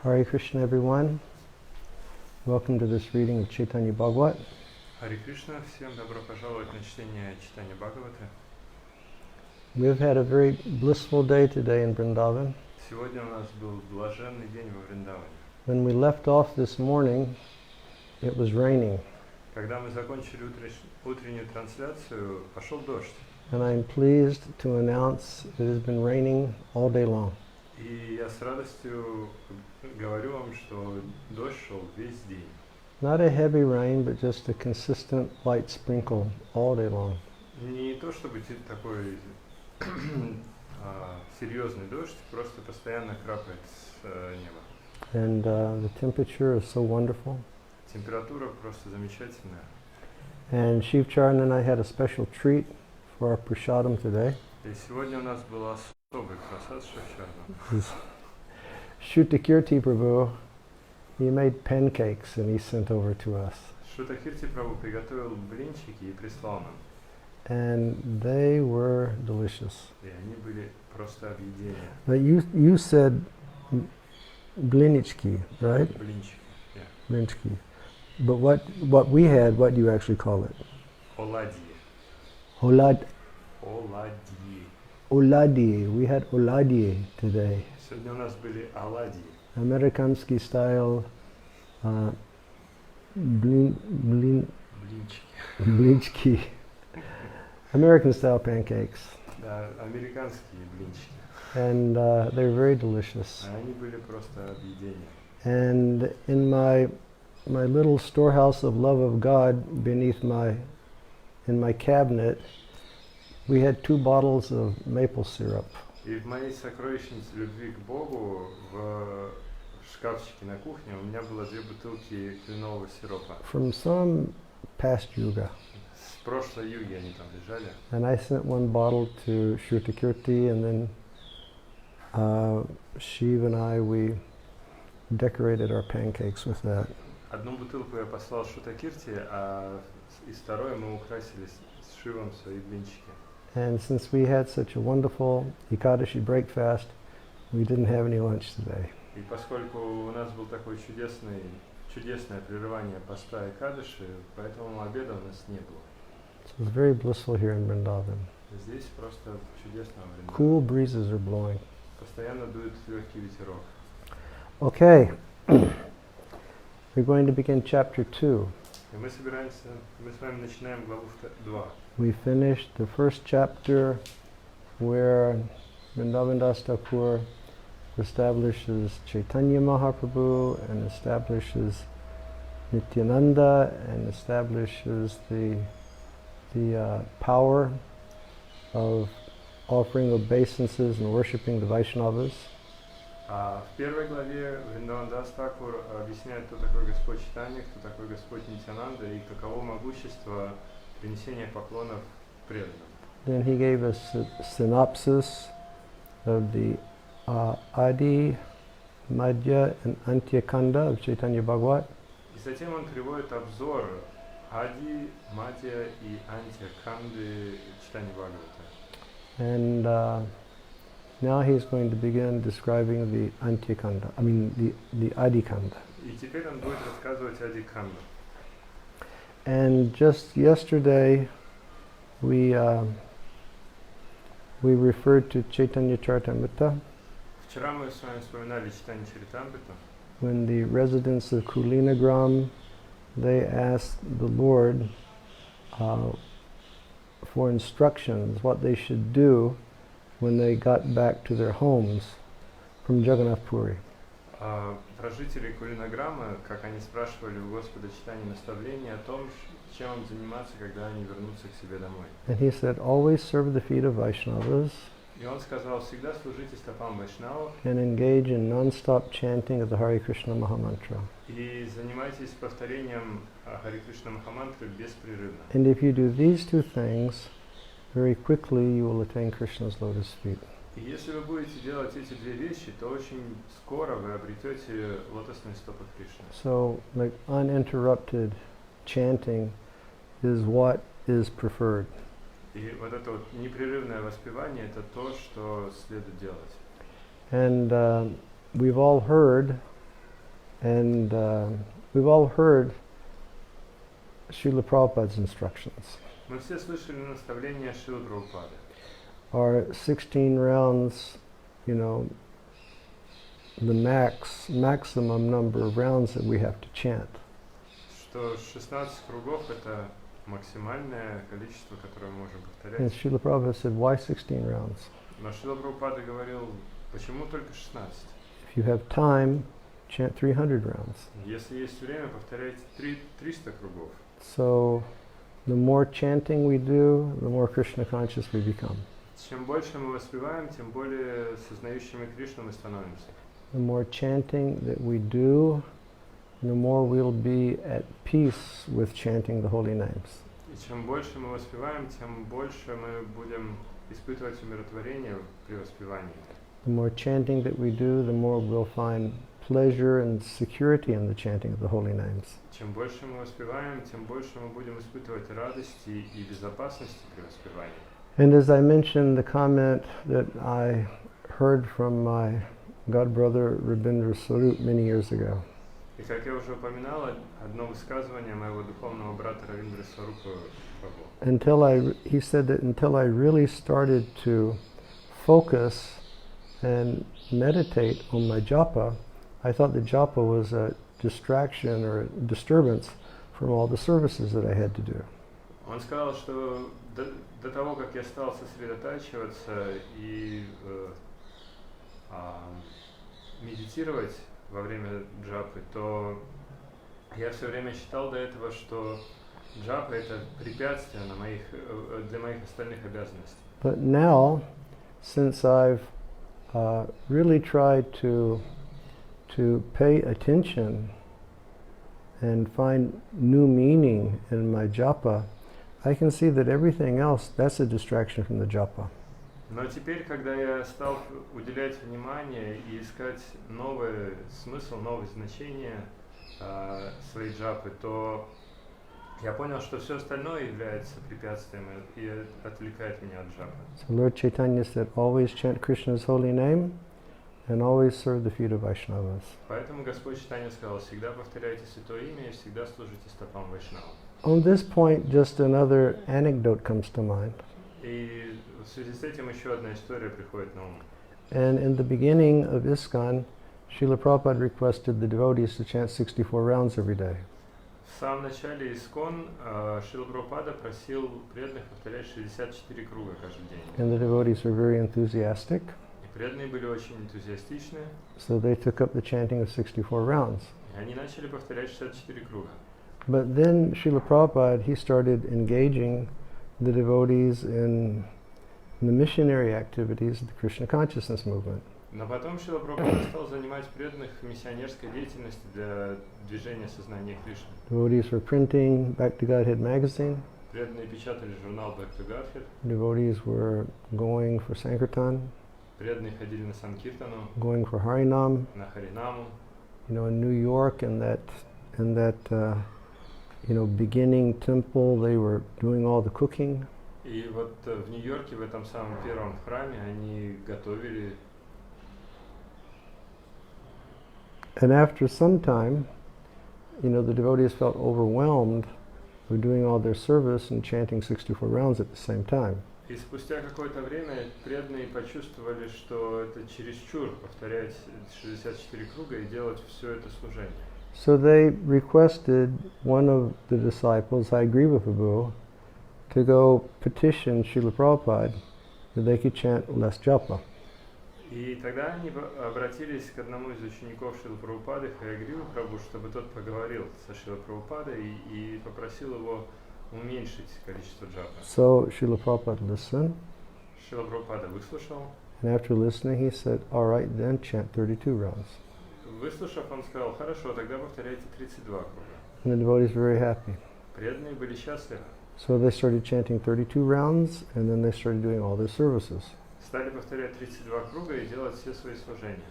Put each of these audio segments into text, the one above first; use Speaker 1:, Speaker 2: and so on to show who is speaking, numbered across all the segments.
Speaker 1: Hare Krishna, everyone. Welcome to this reading of Chaitanya Bhagavata.
Speaker 2: Харе Кришна, всем добро пожаловать на чтение Читания Бхагаваты.
Speaker 1: We've had a very blissful day today in Vrindavan.
Speaker 2: Сегодня у нас был блаженный день во Вриндаване.
Speaker 1: When we left off this morning, it was raining.
Speaker 2: Когда мы закончили утреннюю трансляцию, пошел дождь.
Speaker 1: And I'm pleased to announce that it has been raining all day long.
Speaker 2: И я с радостью говорю вам, что дождь шел весь день.
Speaker 1: Not a heavy rain, but just a consistent light sprinkle all day long.
Speaker 2: Не то чтобы такой серьезный дождь, просто постоянно крапает с неба.
Speaker 1: And the temperature is so wonderful.
Speaker 2: Температура просто замечательная.
Speaker 1: And Shiv Charan and I had a special treat for our prasadam today.
Speaker 2: И сегодня у нас был особый просад с Шивчарном.
Speaker 1: Shrutakirti Prabhu, he made pancakes and he sent over to us.
Speaker 2: Шрутакирти Прабху приготовил блинчики и прислал нам.
Speaker 1: And they were delicious.
Speaker 2: И они были просто объедения.
Speaker 1: But you said blinichki, right?
Speaker 2: Блинчики, yeah.
Speaker 1: Blinichki. But what we had, what do you actually call it?
Speaker 2: Оладьи.
Speaker 1: Oladie.
Speaker 2: Оладьи.
Speaker 1: We had oladie today.
Speaker 2: Сегодня у нас были оладьи.
Speaker 1: Amerikansky style
Speaker 2: Блинчики.
Speaker 1: blinchki. American style pancakes.
Speaker 2: Да, американские блинчики.
Speaker 1: And they're very delicious.
Speaker 2: Они были просто объедения.
Speaker 1: And in my little storehouse of love of God beneath in my cabinet, we had 2 bottles of maple syrup.
Speaker 2: И в моей сокровищнице любви к Богу в шкафчике на кухне у меня было 2 бутылки кленового сиропа.
Speaker 1: From some past yuga.
Speaker 2: С прошлой юги они там лежали.
Speaker 1: And I sent 1 bottle to Shrutakirti, and then Shiv and I, we decorated our pancakes with that.
Speaker 2: Одну бутылку я послал Шрутакирти, а из второй мы украсили с Шивом свои блинчики.
Speaker 1: And since we had such a wonderful Ekadashi breakfast, we didn't have any lunch today.
Speaker 2: И поскольку у нас был такой чудесное прерывание поста и кадыши, поэтому обеда у нас не было.
Speaker 1: So it was very blissful here in Vrindavan.
Speaker 2: Здесь просто чудесно время.
Speaker 1: Cool breezes are blowing.
Speaker 2: Постоянно дует легкий ветерок.
Speaker 1: Okay, we're going to begin chapter 2.
Speaker 2: И мы с вами начинаем главу 2.
Speaker 1: We finished the first chapter where Vrindavan Das Thakur establishes Chaitanya Mahaprabhu and establishes Nityananda and establishes the power of offering obeisances and worshipping the Vaishnavas.
Speaker 2: В первой главе Вриндаван Дас Такур объясняет, кто такой Господь Чайтанья, кто такой Господь Нитьянанда и каково могущество принесения поклонов преданным.
Speaker 1: Then he gave us a synopsis of the Adi, Madhya and Antya Kanda of Chaitanya Bhagavata.
Speaker 2: И затем он приводит обзор Ади, Мадья и Антья Канды Чайтанья Бхагавата.
Speaker 1: And now he's going to begin describing the Antya Kanda, the Adi Kanda.
Speaker 2: И теперь он будет рассказывать Ади Канду.
Speaker 1: And just yesterday, we referred to Chaitanya Charitamrita.
Speaker 2: Вчера мы с вами вспоминали читание Чаритамриту.
Speaker 1: When the residents of Kulinagram, they asked the Lord for instructions, what they should do when they got back to their homes from Jagannath Puri.
Speaker 2: Про жителей Кулинограммы, как они спрашивали у Господа Чайтаньи наставления о том, чем им заниматься, когда они вернутся к себе домой.
Speaker 1: And he said, always serve the feet of Vaishnavas.
Speaker 2: И он сказал, всегда служите стопам Вайшнавов.
Speaker 1: And engage in non-stop chanting of the Hare Krishna Mahamantra.
Speaker 2: И занимайтесь повторением Харе Кришна Махамантры беспрерывно.
Speaker 1: And if you do these 2 things, very quickly you will attain Krishna's lotus feet.
Speaker 2: И если вы будете делать эти 2 вещи, то очень скоро вы обретете лотосные стопы Кришны.
Speaker 1: So, like uninterrupted chanting is what is preferred.
Speaker 2: И вот это вот непрерывное воспевание – это то, что следует делать.
Speaker 1: And we've all heard And we've all heard Srila Prabhupada's instructions.
Speaker 2: Мы все слышали наставления Шрилы Прабхупады.
Speaker 1: Our 16 rounds, you know, the maximum number of rounds that we have to chant.
Speaker 2: Что 16 кругов это максимальное количество, которое мы можем
Speaker 1: And
Speaker 2: повторять.
Speaker 1: Srila Prabhupada said, why 16 rounds?
Speaker 2: Но Шрила Прабхупада говорил, почему только 16?
Speaker 1: If you have time, chant 300 rounds.
Speaker 2: Если есть время, повторяйте 300 кругов.
Speaker 1: So the more chanting we do, the more Krishna conscious we become.
Speaker 2: Чем больше мы воспеваем, тем более сознающими Кришну мы становимся.
Speaker 1: The more chanting that we do, the more we'll be at peace with chanting the holy names.
Speaker 2: И чем больше мы воспеваем, тем больше мы будем испытывать умиротворение при воспевании.
Speaker 1: The more chanting that we do, the more we'll find pleasure and security in the chanting of the holy names.
Speaker 2: Чем больше мы воспеваем, тем больше мы будем испытывать радости и безопасности при воспевании.
Speaker 1: And as I mentioned, the comment that I heard from my godbrother Rabindra Swarup many years ago.
Speaker 2: И как я уже упоминал, одно высказывание моего духовного брата Равиндры Сварупа Прабху.
Speaker 1: He said that until I really started to focus and meditate on my japa, I thought the japa was a distraction or a disturbance from all the services that I had to do.
Speaker 2: Он сказал, что до того, как я стал сосредотачиваться и медитировать во время джапы, то я все время считал до этого, что джапа это препятствие для моих остальных обязанностей.
Speaker 1: But now, since I've really tried to pay attention and find new meaning in my japa, I can see that everything else, that's a distraction from the japa.
Speaker 2: Но теперь, когда я стал уделять внимание и искать новый смысл, новое значение своей джапы, то я понял, что все остальное является препятствием и отвлекает меня от джапы.
Speaker 1: So Lord Chaitanya said, always chant Krishna's holy name and always serve the feet of Vaishnavas.
Speaker 2: Поэтому Господь Чайтанья сказал, всегда повторяйте Святое Имя и всегда служите стопам Вайшнава.
Speaker 1: On this point, just another anecdote comes to mind.
Speaker 2: И в связи с этим еще одна история приходит на ум.
Speaker 1: And in the beginning of ISKCON, Srila Prabhupada requested the devotees to chant 64 rounds every day.
Speaker 2: В самом начале ИСККОН Шрила Прабхупада просил преданных повторять 64 круга каждый день.
Speaker 1: And the devotees were very enthusiastic,
Speaker 2: И преданные были очень энтузиастичны,
Speaker 1: so they took up the chanting of 64 rounds.
Speaker 2: и они начали повторять 64 круга.
Speaker 1: But then Srila Prabhupada, he started engaging the devotees in the missionary activities of the Krishna consciousness movement.
Speaker 2: Но потом Шрила Прабхупада стал занимать преданных в миссионерской деятельности для движения сознания Кришны.
Speaker 1: Devotees were printing Back to Godhead magazine.
Speaker 2: Преданные печатали журнал Back to Godhead.
Speaker 1: Devotees were going for Sankirtan,
Speaker 2: Преданные ходили на Санкиртану,
Speaker 1: going for Harinam.
Speaker 2: на Харинаму.
Speaker 1: You know, in New York, in that beginning temple, they were doing all the cooking.
Speaker 2: И вот в Нью-Йорке, в этом самом первом храме, они готовили.
Speaker 1: And after some time, the devotees felt overwhelmed with doing all their service and chanting 64 rounds at the same time.
Speaker 2: И спустя какое-то время преданные почувствовали, что это чересчур повторять 64 круга и делать все это служение.
Speaker 1: So they requested one of the disciples, Hayagriva Prabhu, to go petition Srila Prabhupada that they could chant less japa.
Speaker 2: И тогда они обратились к одному из учеников Шрилы Прабхупады, Хайагриву Прабху, чтобы тот поговорил со Шрилой Прабхупадой и попросил его уменьшить количество джапа.
Speaker 1: So Srila Prabhupada listened,
Speaker 2: Шрила Прабхупада выслушал.
Speaker 1: and after listening he said, all right, then chant 32 rounds.
Speaker 2: Выслушав, он сказал, хорошо, тогда повторяйте 32 круга.
Speaker 1: And the devotees were very happy.
Speaker 2: Преданные были счастливы.
Speaker 1: So they started chanting 32 rounds, and then they started doing all their services.
Speaker 2: Стали повторять 32 круга и делать все свои служения.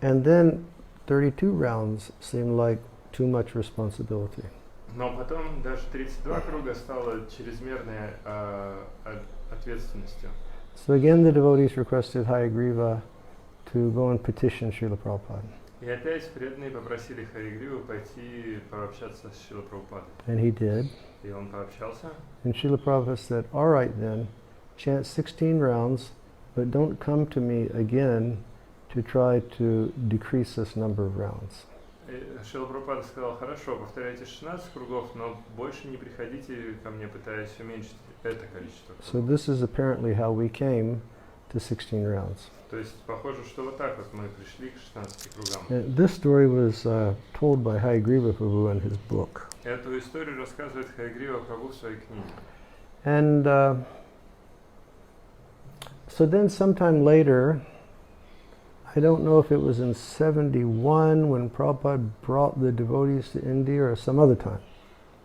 Speaker 1: And then 32 rounds seemed like too much responsibility.
Speaker 2: Но потом даже 32 круга стало чрезмерной ответственностью.
Speaker 1: So again the devotees requested Hayagriva to go and petition Srila Prabhupada.
Speaker 2: И опять преданные попросили Харигриву пойти пообщаться с Шрила Прабхупадой.
Speaker 1: And he did.
Speaker 2: И он пообщался.
Speaker 1: And Srila Prabhupada said, all right then, chant 16 rounds, but don't come to me again to try to decrease this number of rounds.
Speaker 2: Шрила Прабхупада сказал, хорошо, повторяйте 16 кругов, но больше не приходите ко мне, пытаясь уменьшить это количество кругов.
Speaker 1: So this is apparently how we came to 16 rounds.
Speaker 2: То есть похоже, что вот так вот мы пришли к 16 кругам.
Speaker 1: And this story was told by Hayagriva Prabhu in his book.
Speaker 2: Эту историю рассказывает Хайгрива Прабху в своей книге.
Speaker 1: And so then sometime later, I don't know if it was in 71 when Prabhupada brought the devotees to India or some other time.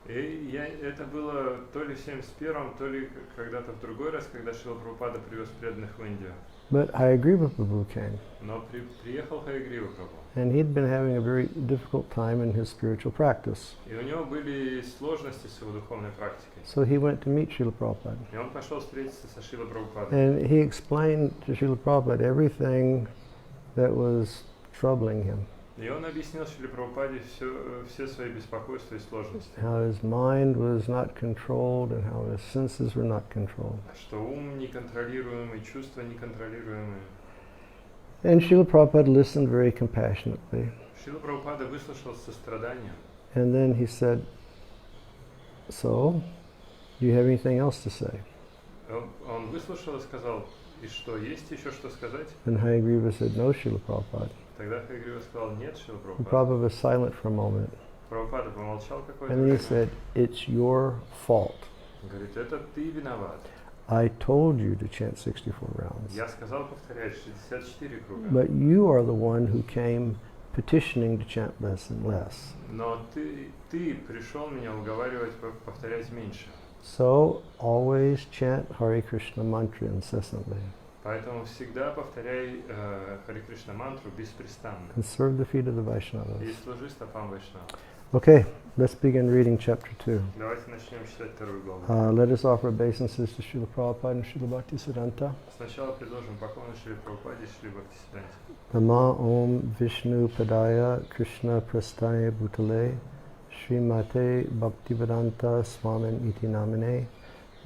Speaker 2: И это было то ли в 71-м, то ли когда-то в другой раз, когда Шрила Прабхупада привез преданных в Индию.
Speaker 1: But Hayagriva Prabhu came.
Speaker 2: Но приехал Хайгрива Прабху.
Speaker 1: And he'd been having a very difficult time in his spiritual practice.
Speaker 2: И у него были сложности с его духовной практикой.
Speaker 1: So he went to meet Srila Prabhupada.
Speaker 2: И он пошел встретиться со Шрилой Прабхупадой.
Speaker 1: And he explained to Srila Prabhupada everything that was troubling him.
Speaker 2: И он объяснил Шриле Прабхупаде все свои беспокойства и сложности.
Speaker 1: How his mind was not controlled and how his senses were not controlled.
Speaker 2: Что ум неконтролируемый, чувства неконтролируемые.
Speaker 1: And Srila Prabhupada listened very compassionately.
Speaker 2: Шрила Прабхупада выслушал с состраданием.
Speaker 1: And then he said, so, do you have anything else to say?
Speaker 2: Он выслушал и сказал, и что, есть еще что сказать?
Speaker 1: And Hayagriva said, no, Srila Prabhupada.
Speaker 2: Тогда Хайгрива сказал, нет, Шрила
Speaker 1: And
Speaker 2: Прабхупада.
Speaker 1: Prabhupada was silent for a moment.
Speaker 2: Прабхупада помолчал какое-то
Speaker 1: And then he
Speaker 2: время.
Speaker 1: said, it's your fault.
Speaker 2: Говорит, это ты виноват.
Speaker 1: I told you to chant 64 rounds.
Speaker 2: Я сказал повторять 64 круга.
Speaker 1: But you are the one who came petitioning to chant less and less.
Speaker 2: Но ты пришел меня уговаривать повторять меньше.
Speaker 1: So always chant Hare Krishna mantra incessantly.
Speaker 2: Поэтому всегда повторяй Харе Кришна мантру беспрестанно.
Speaker 1: And serve the feet of the
Speaker 2: И
Speaker 1: Vaishnavas.
Speaker 2: служи стопам Вайшнава.
Speaker 1: Okay, let's begin reading chapter 2.
Speaker 2: Давайте начнем читать вторую главу.
Speaker 1: Let us offer obeisances to Srila Prabhupada and Srila Bhaktisiddhanta.
Speaker 2: Сначала предложим поклоны Шриле Прабхупаде и Шриле Бхактисидданте.
Speaker 1: Nama Om Vishnu Padaya Krishna Prastaya Bhutale Srimate Bhaktivedanta Swamin Iti Namine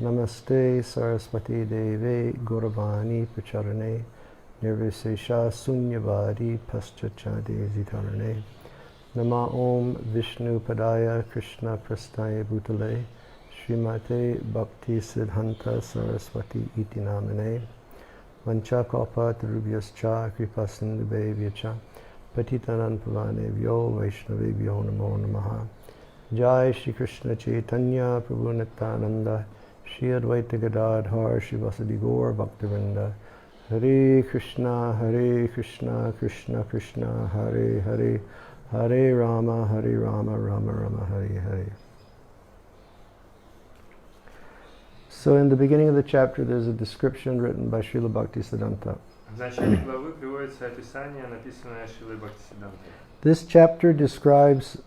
Speaker 1: Namaste Saraswati Deve Gauravani Pracharane Nirvisesha Sunyavadi Paschachade Zitarane Nama Om Vishnu Padaya Krishna Prastaya Bhutale Srimate Bhaktisiddhanta Saraswati Iti Namine Vanchakalpa Tarubhyascha Kripasindhubhevyacha Patitanam Pavanevyo Vaishnavebhyo Namo Namaha Jai Shri Krishna Chaitanya Prabhu Nityananda Shri Advaita Gadadhar Shri Vasadi Gaur Bhaktivinoda Hare Krishna Krishna Krishna Hare Hare Hare Rama Rama Rama Hare Hare. So in the beginning of the chapter there's a description written by Srila Bhaktisiddhanta.
Speaker 2: В начале главы приводится описание, написанное Шрилой Бхактисиддантой.
Speaker 1: This chapter describes,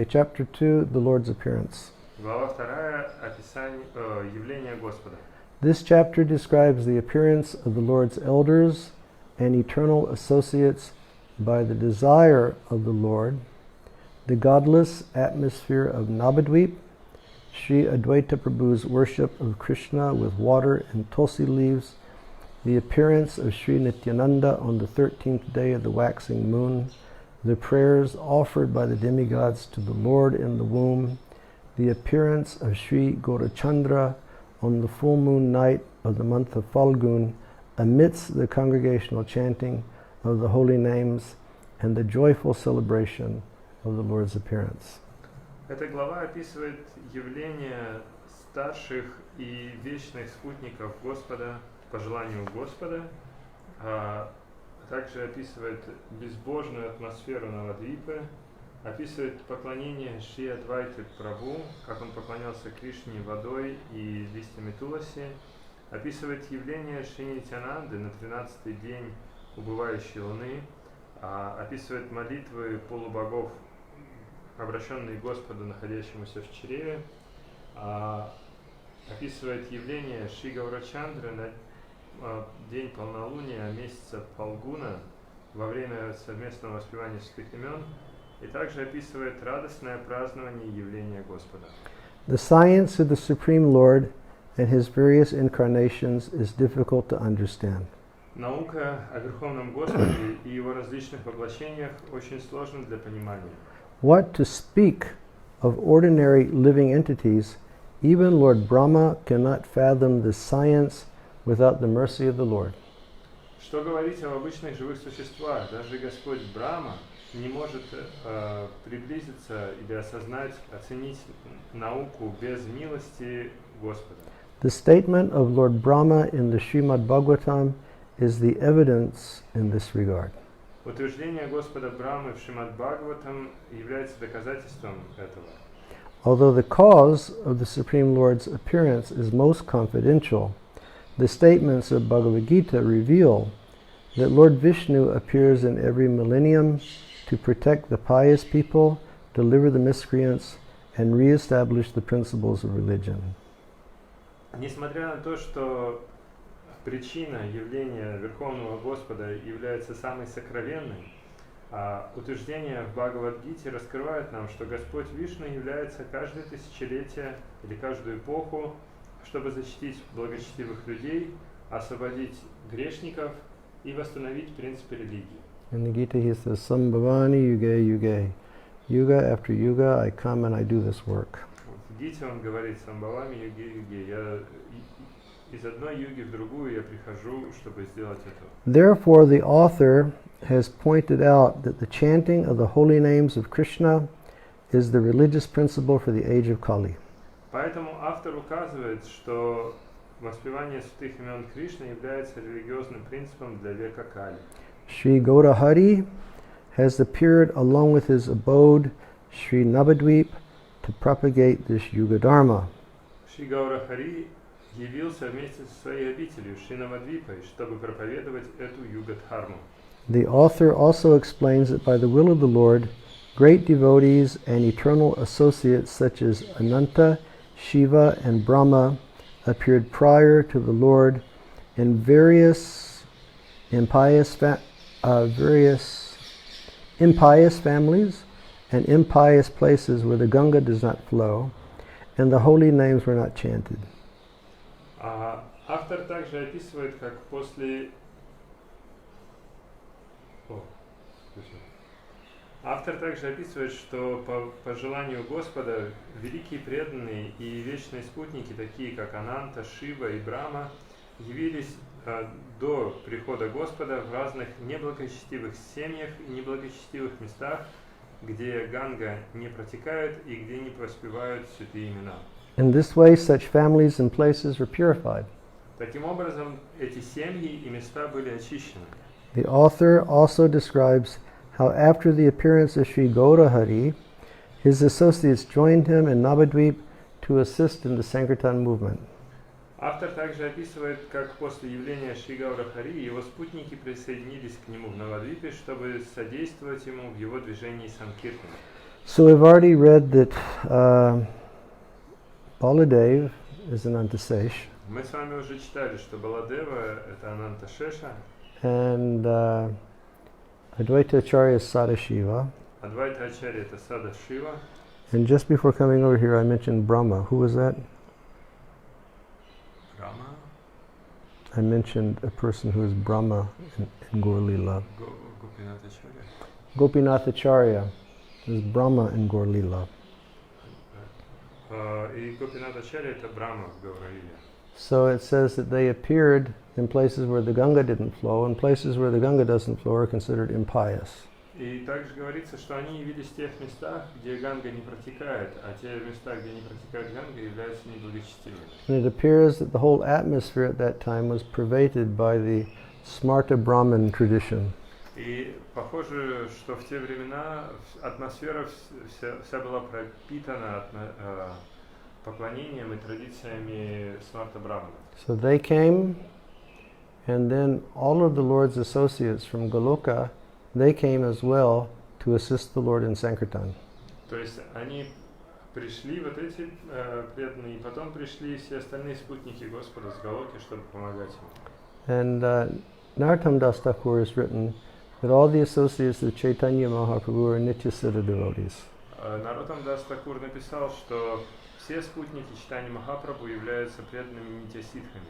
Speaker 1: chapter 2, the Lord's appearance.
Speaker 2: Глава 2 описание явления Господа.
Speaker 1: This chapter describes the appearance of the Lord's elders and eternal associates by the desire of the Lord, the godless atmosphere of Navadvip, Sri Advaita Prabhu's worship of Krishna with water and tulsi leaves, the appearance of Sri Nityananda on the 13th day of the waxing moon, the prayers offered by the demigods to the Lord in the womb, the appearance of Sri Gaurachandra on the full moon night of the month of Falgun amidst the congregational chanting of the holy names, and the joyful celebration of the Lord's appearance.
Speaker 2: Эта глава описывает явление старших и вечных спутников Господа по желанию Господа, а также описывает безбожную атмосферу Навадвипы, описывает поклонение Шри Адвайты Прабху, как он поклонялся Кришне водой и листьями туласи, описывает явление Шри Нитянанды на 13-й день убывающей луны, описывает молитвы полубогов, обращенные к Господу, находящемуся в чреве, описывает явление Шри Гаурачандры на день полнолуния месяца Фалгуна, во время совместного воспевания святых имен и также описывает радостное празднование явления Господа.
Speaker 1: The science of the Supreme Lord and his various incarnations is difficult to understand.
Speaker 2: Наука о Верховном Господе и его различных воплощениях очень сложна для понимания.
Speaker 1: What to speak of ordinary living entities, even Lord Brahma cannot fathom the science without the mercy of the Lord.
Speaker 2: Что говорить об обычных живых существах? Даже Господь Брахма не может приблизиться или осознать, оценить науку без милости Господа.
Speaker 1: The statement of Lord Brahma in the Srimad Bhagavatam is the evidence in this regard.
Speaker 2: Утверждение Господа Брахмы в Шримад Бхагаватам является доказательством этого.
Speaker 1: Although the cause of the Supreme Lord's appearance is most confidential, the statements of Bhagavad Gita reveal that Lord Vishnu appears in every millennium to protect the pious people, deliver the miscreants, and re-establish the principles of religion.
Speaker 2: Несмотря на то, что причина явления Верховного Господа является самой сокровенной, утверждения в Бхагавад-гите раскрывают нам, что Господь Вишну является каждое тысячелетие или каждую эпоху, чтобы защитить благочестивых людей, освободить грешников и восстановить принципы религии.
Speaker 1: In the Gita he says, Sambhavani yuge yuge. Yuga after yuga I come and I do this work.
Speaker 2: В Гите он говорит, Самбавами юге юге, я из одной юги в другую я прихожу, чтобы сделать это.
Speaker 1: Therefore the author has pointed out that the chanting of the holy names of Krishna is the religious principle for the age of Kali.
Speaker 2: Поэтому автор указывает, что воспевание святых имен Кришны является религиозным принципом для века Кали.
Speaker 1: Sri Gaurahari has appeared along with his abode, Sri Navadvip, to propagate this Yuga Dharma.
Speaker 2: Шри Гаурахари явился вместе со своей обителью Шри Навадвипой, чтобы проповедовать эту Юга-дхарму.
Speaker 1: The author also explains that by the will of the Lord, great devotees and eternal associates such as Ananta, Shiva, and Brahma appeared prior to the Lord in various impious families and impious places where the Ganga does not flow, and the holy names were not chanted.
Speaker 2: Автор также описывает, как Автор также описывает, что по желанию Господа великие преданные и вечные спутники, такие как Ананта, Шива и Брахма, явились до прихода Господа в разных неблагочестивых семьях и неблагочестивых местах, где Ганга не протекает и где не воспевают святые имена.
Speaker 1: In this way, such families and places were purified.
Speaker 2: Таким образом, эти семьи и места были очищены.
Speaker 1: The author also describes how after the appearance of Sri Gaurahari, his associates joined him in Navadvip to assist in the Sankirtan movement.
Speaker 2: Автор также описывает, как после явления Шри Гаурахари его спутники присоединились к нему в Навадвипе, чтобы содействовать ему в его движении Санкиртана.
Speaker 1: So we've already read that Baladev is an Antasesh,
Speaker 2: Мы с вами уже читали, что Баладева — это Ананта Шеша,
Speaker 1: and Advaita Acharya is Sadashiva.
Speaker 2: Адвайта Ачарья — это Сада Шива.
Speaker 1: And just before coming over here, I mentioned Brahma. Who was that?
Speaker 2: Брахма.
Speaker 1: I mentioned a person who is Brahma in Gaur Lila.
Speaker 2: Гопинат Ачарья.
Speaker 1: Gopinath Acharya is Brahma in Gaur Lila.
Speaker 2: И Гопинат Ачарья — это Брахма в Гауравиле.
Speaker 1: So it says that they appeared in places where the Ganga didn't flow, and places where the Ganga doesn't flow are considered impious.
Speaker 2: И также говорится, что они явились в тех местах, где Ганга не протекает, а те места, где не протекает Ганга, являются неблагочестивыми.
Speaker 1: And it appears that the whole atmosphere at that time was pervaded by the Smarta Brahmin tradition.
Speaker 2: И похоже, что в те времена атмосфера вся была пропитана поклонением и традициями Смарта Брахмана.
Speaker 1: So they came, and then all of the Lord's associates from Goloka, they came as well to assist the Lord in Sankirtan.
Speaker 2: То есть они пришли, вот эти преданные, и потом пришли все остальные спутники Господа с Галоки, чтобы помогать ему.
Speaker 1: And Narottam Das Thakur has written that all the associates of Chaitanya Mahaprabhu are Nityasiddha devotees.
Speaker 2: Нароттам Дас Такур написал, что все спутники Чайтаньи Махапрабху являются преданными нитья-сидхами.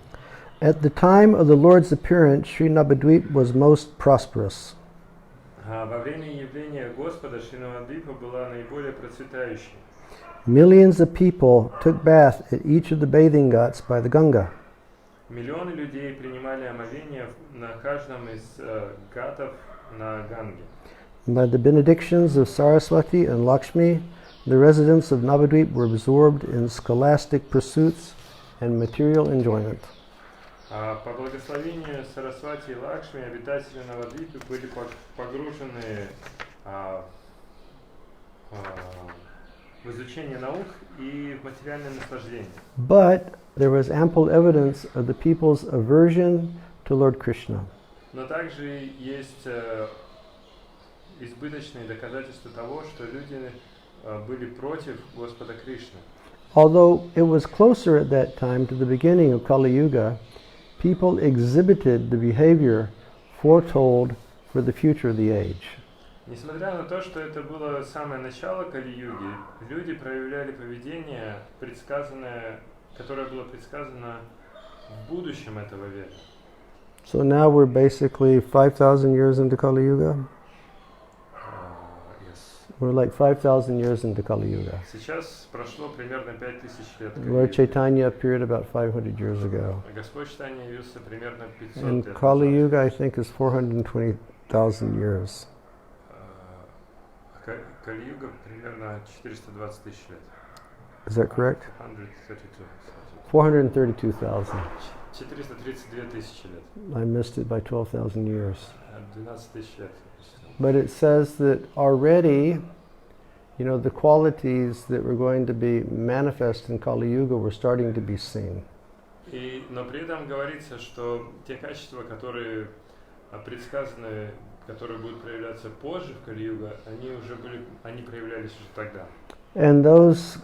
Speaker 1: At the time of the Lord's appearance, Sri Navadvip was most prosperous.
Speaker 2: Во время явления Господа Шри Навадвипа была наиболее процветающей.
Speaker 1: Millions of people took bath at each of the bathing ghats by the Ganga.
Speaker 2: Миллионы людей принимали омовение на каждом из гатов на Ганге.
Speaker 1: By the benedictions of Saraswati and Lakshmi, the residents of Navadvip were absorbed in scholastic pursuits and material enjoyment.
Speaker 2: По благословению Сарасвати и Лакшми обитатели Навадвипы были погружены в изучение наук и в материальное наслаждение.
Speaker 1: But there was ample evidence of the people's aversion to Lord Krishna.
Speaker 2: Но также есть избыточные доказательства того, что люди были против Господа Кришны.
Speaker 1: Although it was closer at that time to the beginning of Kali Yuga, people exhibited the behavior foretold for the future of the age.
Speaker 2: Несмотря на то, что это было самое начало Кали-юги, люди проявляли поведение, предсказанное, которое было предсказано в будущем этого века.
Speaker 1: So now we're basically 5,000 years into Kali Yuga.
Speaker 2: Yes.
Speaker 1: We're like 5,000 years into Kali Yuga.
Speaker 2: Сейчас прошло примерно 5000 лет.
Speaker 1: Lord Chaitanya appeared about 500 years ago.
Speaker 2: Господь Чайтанья явился примерно 500
Speaker 1: And
Speaker 2: лет
Speaker 1: Kali
Speaker 2: назад.
Speaker 1: Yuga, I think, is 420,000 years.
Speaker 2: Кали-юга примерно 420 тысяч лет.
Speaker 1: Is that correct?
Speaker 2: 132.
Speaker 1: 432,000.
Speaker 2: 432 тысячи лет.
Speaker 1: I missed it by 12,000 years.
Speaker 2: 12 тысяч лет.
Speaker 1: But it says that already, you know, the qualities that were going to be manifest in Kali Yuga were starting to be seen.
Speaker 2: Но при этом говорится, что те качества, которые предсказаны, которые будут проявляться позже в Кали-юга, они проявлялись уже тогда.
Speaker 1: And those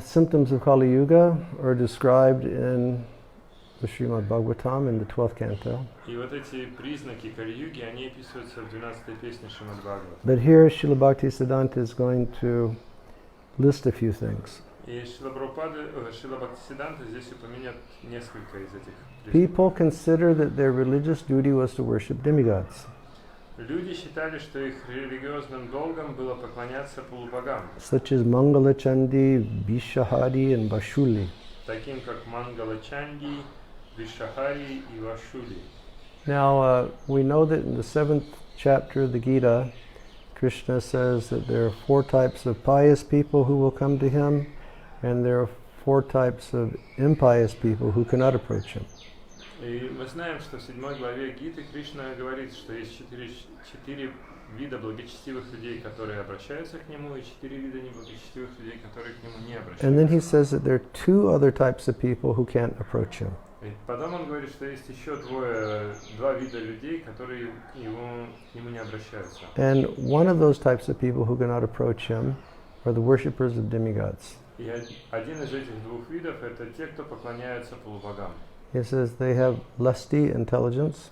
Speaker 1: symptoms of Kali Yuga are described in the Srimad Bhagavatam in the 12th canto.
Speaker 2: И вот эти признаки Кали-юги, они описываются в 12-й песне Шримад Бхагавата.
Speaker 1: But here Srila Bhaktisiddhanta is going to list a few things.
Speaker 2: И Шрила Бхактисиддханта здесь упомянет несколько из этих признаков.
Speaker 1: People consider that their religious duty was to worship demigods,
Speaker 2: Люди считали, что их религиозным долгом было поклоняться полубогам,
Speaker 1: such as Mangala Chandi, Vishahari, and Vashuli.
Speaker 2: таким как Мангала Чанди, Вишахари и Вашули.
Speaker 1: Now, we know that in the 7th chapter of the Gita, Krishna says that there are 4 types of pious people who will come to him, and there are 4 types of impious people who cannot approach him.
Speaker 2: И мы знаем, что в 7 главе Гиты Кришна говорит, что есть 4 вида благочестивых людей, которые обращаются к нему, и 4 вида неблагочестивых людей, которые к нему не обращаются.
Speaker 1: And then he says that there are 2 other types of people who can't approach him.
Speaker 2: И потом он говорит, что есть еще 2 вида людей, которые к нему не обращаются.
Speaker 1: And one of those types of people who cannot approach him are the worshippers of demigods.
Speaker 2: И один из этих 2 видов это те, кто поклоняются полубогам.
Speaker 1: He says they have lusty intelligence,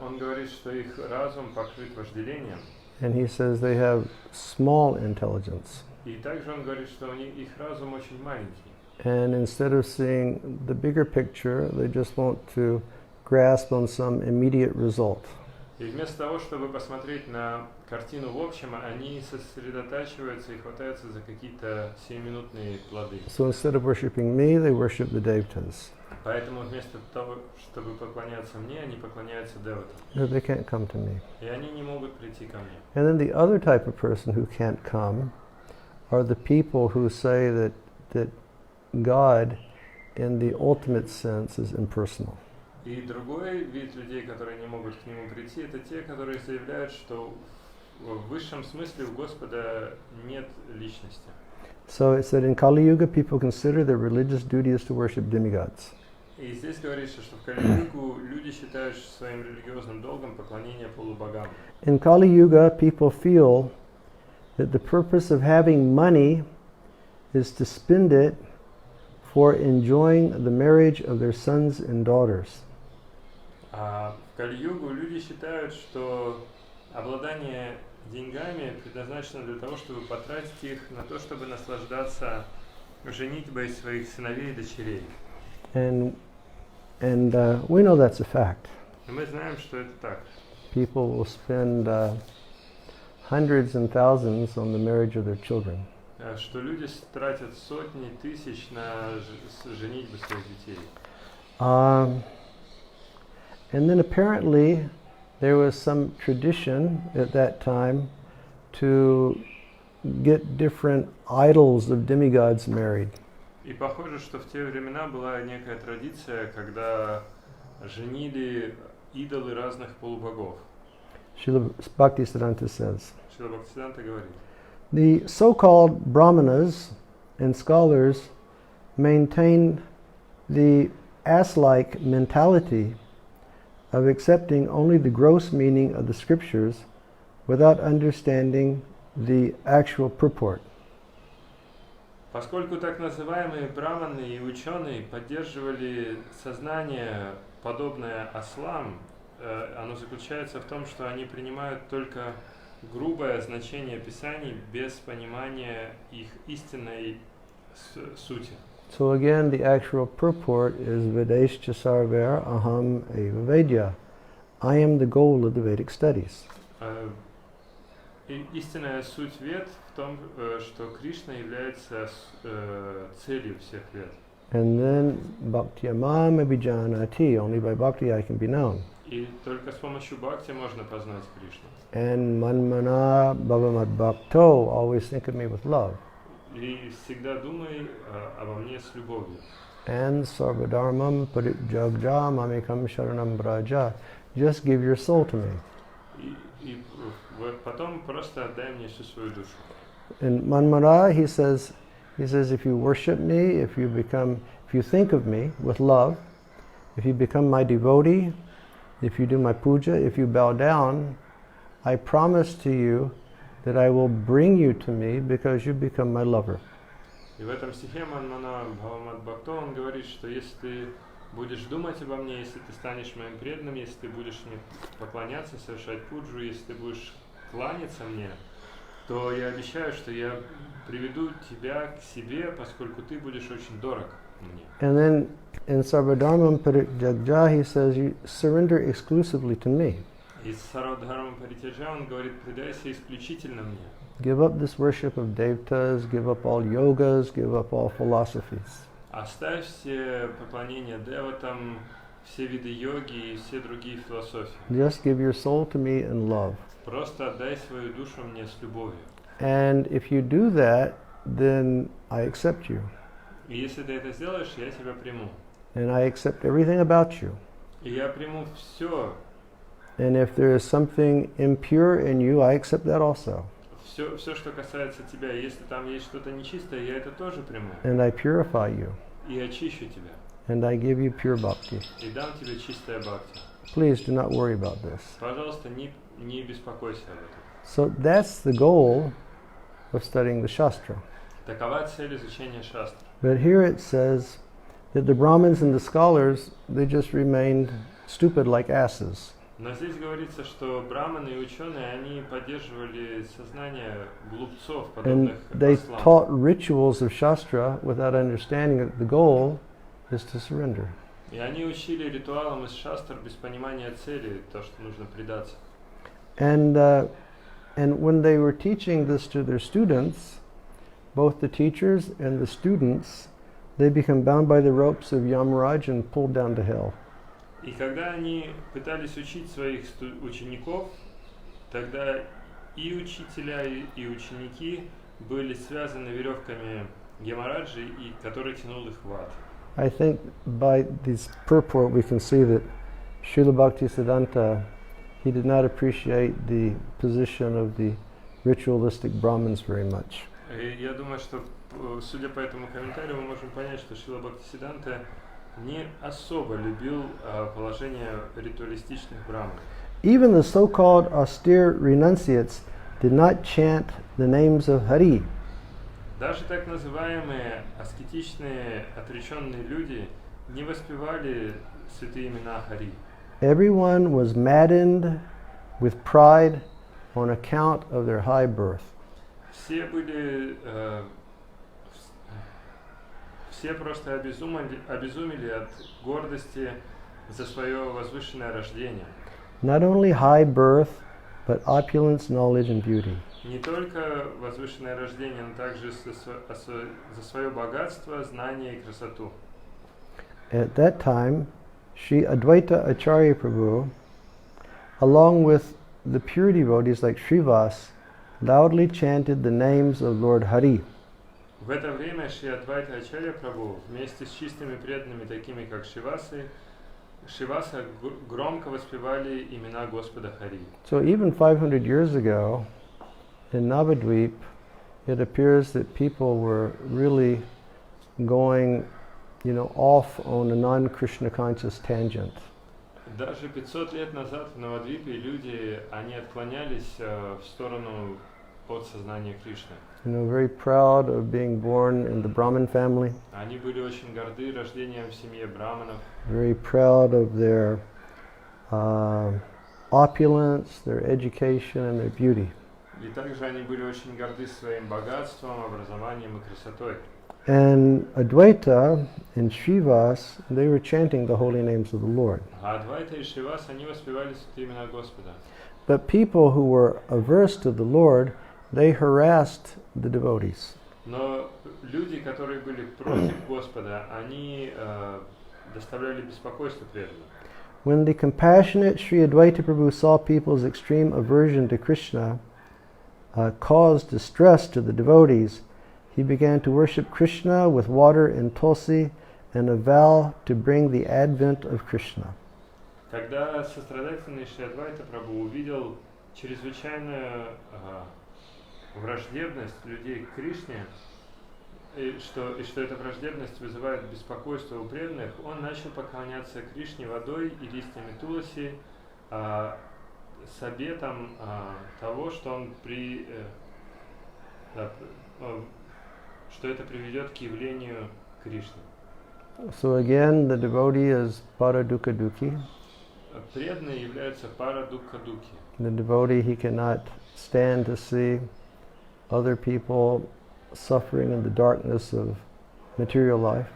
Speaker 2: Он говорит, что их разум покрыт вожделением.
Speaker 1: and he says they have small intelligence.
Speaker 2: И также он говорит, что их разум очень маленький.
Speaker 1: And instead of seeing the bigger picture, they just want to grasp on some immediate result.
Speaker 2: И вместо того, чтобы посмотреть на картину в общем, они сосредотачиваются и хватаются за какие-то сиюминутные плоды.
Speaker 1: So instead of worshiping me, they worship the devatas.
Speaker 2: Поэтому вместо того, чтобы поклоняться мне, они поклоняются деватам.
Speaker 1: They can't come to me.
Speaker 2: И они не могут прийти ко мне.
Speaker 1: And then the other type of person who can't come are the people who say that God, in the ultimate sense, is impersonal.
Speaker 2: И другой вид людей, которые не могут к нему прийти, это те, которые заявляют, что в высшем смысле у Господа нет личности.
Speaker 1: So it said in Kali Yuga, people consider their religious duty is to worship demigods.
Speaker 2: И здесь говорится, что в Кали-югу люди считают своим религиозным долгом поклонение полубогам.
Speaker 1: In Kali Yuga, people feel that the purpose of having money is to spend it for enjoying the marriage of their sons and daughters.
Speaker 2: А в Кали-югу люди считают, что обладание деньгами предназначено для того, чтобы потратить их на то, чтобы наслаждаться женитьбой своих сыновей и дочерей.
Speaker 1: And we know that's a fact.
Speaker 2: И мы знаем, что это так.
Speaker 1: People will spend hundreds and thousands on the marriage of their children.
Speaker 2: Что люди тратят сотни тысяч на женитьбу своих детей.
Speaker 1: And then apparently there was some tradition at that time to get different idols of demigods married.
Speaker 2: И похоже, что в те времена была некая традиция, когда женили идолы разных полубогов.
Speaker 1: Srila Bhaktisiddhanta says,
Speaker 2: Шрила Бхактисиданта говорит,
Speaker 1: the so-called brahmanas and scholars maintain the ass-like mentality of accepting only the gross meaning of the scriptures without understanding the actual purport.
Speaker 2: поскольку так называемые браманы и ученые поддерживали сознание, подобное ослам, оно заключается в том, что они принимают только грубое значение Писаний без понимания их истинной сути.
Speaker 1: So again, the actual purport is Vedescha Sarver Aham Eva Vedya. I am the goal of the Vedic studies.
Speaker 2: Истинная суть вед в том, что Кришна является целью всех вед.
Speaker 1: And then Bhakti-amam abhijanati, only by bhakti I can be known.
Speaker 2: И только с помощью бхакти можно познать Кришну.
Speaker 1: And manmana bhavamad bhakto, always think of me with love.
Speaker 2: И всегда думай обо мне с любовью.
Speaker 1: And sarvadharmam parijagja mamikam sharanam braja, just give your soul to me.
Speaker 2: И потом просто отдай мне всю свою душу.
Speaker 1: In Manmara, he says, if you worship me, if you think of me with love, if you become my devotee, if you do my puja, if you bow down, I promise to you that I will bring you to me because you become my lover.
Speaker 2: И в этом стихе Манмана Бхавамад Бхакто он говорит, что если ты будешь думать обо мне, если ты станешь моим преданным, если ты будешь мне поклоняться, совершать пуджу, если ты будешь кланяться мне, то я обещаю, что я приведу тебя к себе, поскольку ты будешь очень дорог мне.
Speaker 1: And then in Sarvadharmam Parijagja, he says, you surrender exclusively to me.
Speaker 2: И с Сарвадхармам Паритяджа он говорит, предайся исключительно мне.
Speaker 1: Give up this worship of devtas, give up all yogas, give up all philosophies.
Speaker 2: Оставь все поклонения деватам, все виды йоги и все другие философии.
Speaker 1: Just give your soul to me in love.
Speaker 2: Просто отдай свою душу мне с любовью.
Speaker 1: And if you do that, then I accept you.
Speaker 2: И если ты это сделаешь, я тебя приму.
Speaker 1: And I accept everything about you.
Speaker 2: И я приму все.
Speaker 1: And if there is something impure in you, I accept that also.
Speaker 2: Все, что касается тебя, если там есть что-то нечистое, я это тоже приму.
Speaker 1: And I purify you.
Speaker 2: И очищу тебя.
Speaker 1: And I give you pure bhakti.
Speaker 2: И дам тебе чистое бхакти.
Speaker 1: Please do not worry about this.
Speaker 2: Пожалуйста, не беспокойся об этом.
Speaker 1: So that's the goal of studying the Shastra.
Speaker 2: Такова цель изучения шастры.
Speaker 1: But here it says that the Brahmins and the scholars, they just remained stupid like asses.
Speaker 2: Но здесь говорится, что браманы и ученые, они поддерживали сознание глупцов, подобных
Speaker 1: And they
Speaker 2: ослам.
Speaker 1: taught rituals of Shastra without understanding that the goal is to surrender.
Speaker 2: И они учили ритуалам из шастр без понимания цели, то, что нужно предаться.
Speaker 1: And when they were teaching this to their students, both the teachers and the students, they become bound by the ropes of Yamaraj and pulled down to hell.
Speaker 2: И когда они пытались учить своих учеников, тогда и учителя, и ученики были связаны веревками Ямараджи, и который тянул их в ад.
Speaker 1: I think by this purport we can see that Srila Bhaktisiddhanta, he did not appreciate the position of the ritualistic Brahmins very much.
Speaker 2: И я думаю, что, судя по этому комментарию, мы можем понять, что Шрила Бхактисиддханта не особо любил положение ритуалистичных браманов.
Speaker 1: Even the so-called austere renunciates did not chant the names of Hari.
Speaker 2: Даже так называемые аскетичные, отреченные люди не воспевали святые имена Хари.
Speaker 1: Everyone was maddened with pride on account of their high birth.
Speaker 2: Все были, все просто обезумели от гордости за свое возвышенное рождение.
Speaker 1: Not only high birth, but opulence, knowledge, and beauty.
Speaker 2: Не только возвышенное рождение, но также за свое богатство, знание и красоту.
Speaker 1: At that time, Sri Advaita Acharya Prabhu, along with the pure devotees like Srivas, loudly chanted the names of Lord Hari.
Speaker 2: В это время Шри Адвайта Ачарья Прабху вместе с чистыми преданными, такими как Шриваса, громко воспевали имена Господа Хари.
Speaker 1: So even 500 years ago, in Navadvip, it appears that people were really going, off on a non-Krishna conscious tangent.
Speaker 2: Даже 500 лет назад в Навадвипе люди, они отклонялись в сторону от сознания Кришны.
Speaker 1: Very proud of being born in the Brahmin family.
Speaker 2: Они были очень горды рождением в семье браманов.
Speaker 1: Very proud of their opulence, their education, and their beauty.
Speaker 2: И также они были очень горды своим богатством, образованием и красотой.
Speaker 1: And Advaita and Srivas, they were chanting the holy names of the Lord.
Speaker 2: А Адвайта и Шривас, они воспевали святые имена Господа.
Speaker 1: But people who were averse to the Lord, they harassed the devotees.
Speaker 2: Но люди, которые были против Господа, они доставляли беспокойство преданным.
Speaker 1: When the compassionate Sri Advaita Prabhu saw people's extreme aversion to Krishna caused distress to the devotees, he began to worship Krishna with water and tulsi and a vow to bring the advent of Krishna.
Speaker 2: Когда сострадательный Шри Адвайта Прабху увидел чрезвычайную враждебность людей к Кришне, и что эта враждебность вызывает беспокойство у преданных, он начал поклоняться Кришне водой и листьями туласи с обетом того, что что это приведет к явлению Кришны.
Speaker 1: So again, the devotee is Paradukkha Dukhi.
Speaker 2: Преданные являются Парадукха Дукхи.
Speaker 1: The devotee, he cannot stand to see other people suffering in the darkness of material life.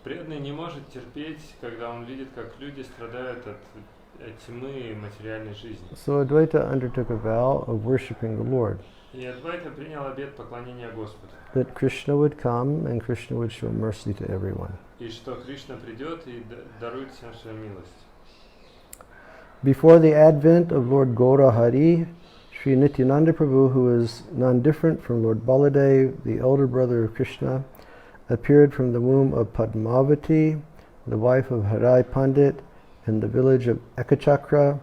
Speaker 2: Преданный не может терпеть, когда он видит, как люди страдают от тьмы материальной жизни.
Speaker 1: So Advaita undertook a vow of worshiping the Lord.
Speaker 2: И Адвайта принял обет поклонения Господу.
Speaker 1: That Krishna would come and Krishna would show mercy to everyone.
Speaker 2: И что Кришна придет и дарует всем свою милость.
Speaker 1: Before the advent of Lord Gaura Hari, Sri Nityananda Prabhu, who is non-different from Lord Baladev, the elder brother of Krishna, appeared from the womb of Padmavati, the wife of Harai Pandit, in the village of Ekachakra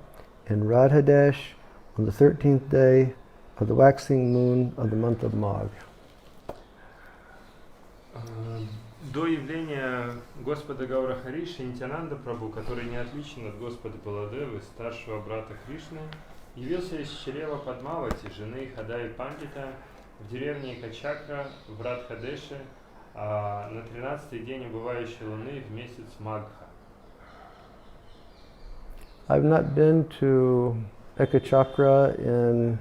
Speaker 1: in Radhadesh on the 13th day of the waxing moon of the month of Magh.
Speaker 2: До явления Господа Гаура Хари, Шри Нитьянанда Прабху, который не отличен от Господа Баладевы, старшего брата Кришны, явился из чрева Падмавати, жены Хадай Пандита, в деревне Экачакра в Радхадеше на 13-й день убывающей луны в месяц Магха.
Speaker 1: I've not been to Ekachakra in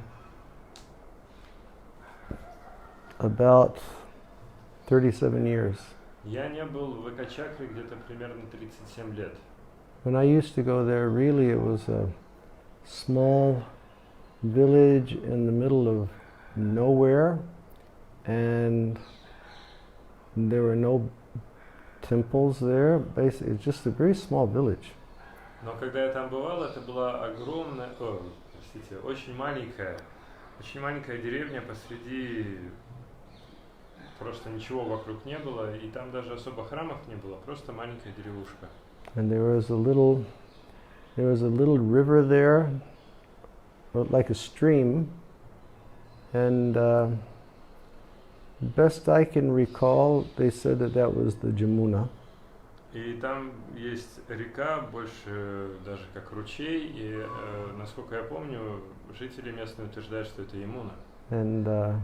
Speaker 1: about 37 years.
Speaker 2: Я не был в Экачакре где-то примерно 37 лет.
Speaker 1: When I used to go there, really it was a small village in the middle of nowhere, and there were no temples there. Basically, it's just a very small village.
Speaker 2: Но когда я там бывал, это была огромная, очень маленькая деревня посреди, просто ничего вокруг не было, и там даже особо храмов не было, просто маленькая деревушка.
Speaker 1: And there was a little river there, like a stream, and best I can recall, they said that was the Jamuna.
Speaker 2: И там есть река, больше даже как ручей, и, насколько я помню, жители местные утверждают, что это Ямуна.
Speaker 1: And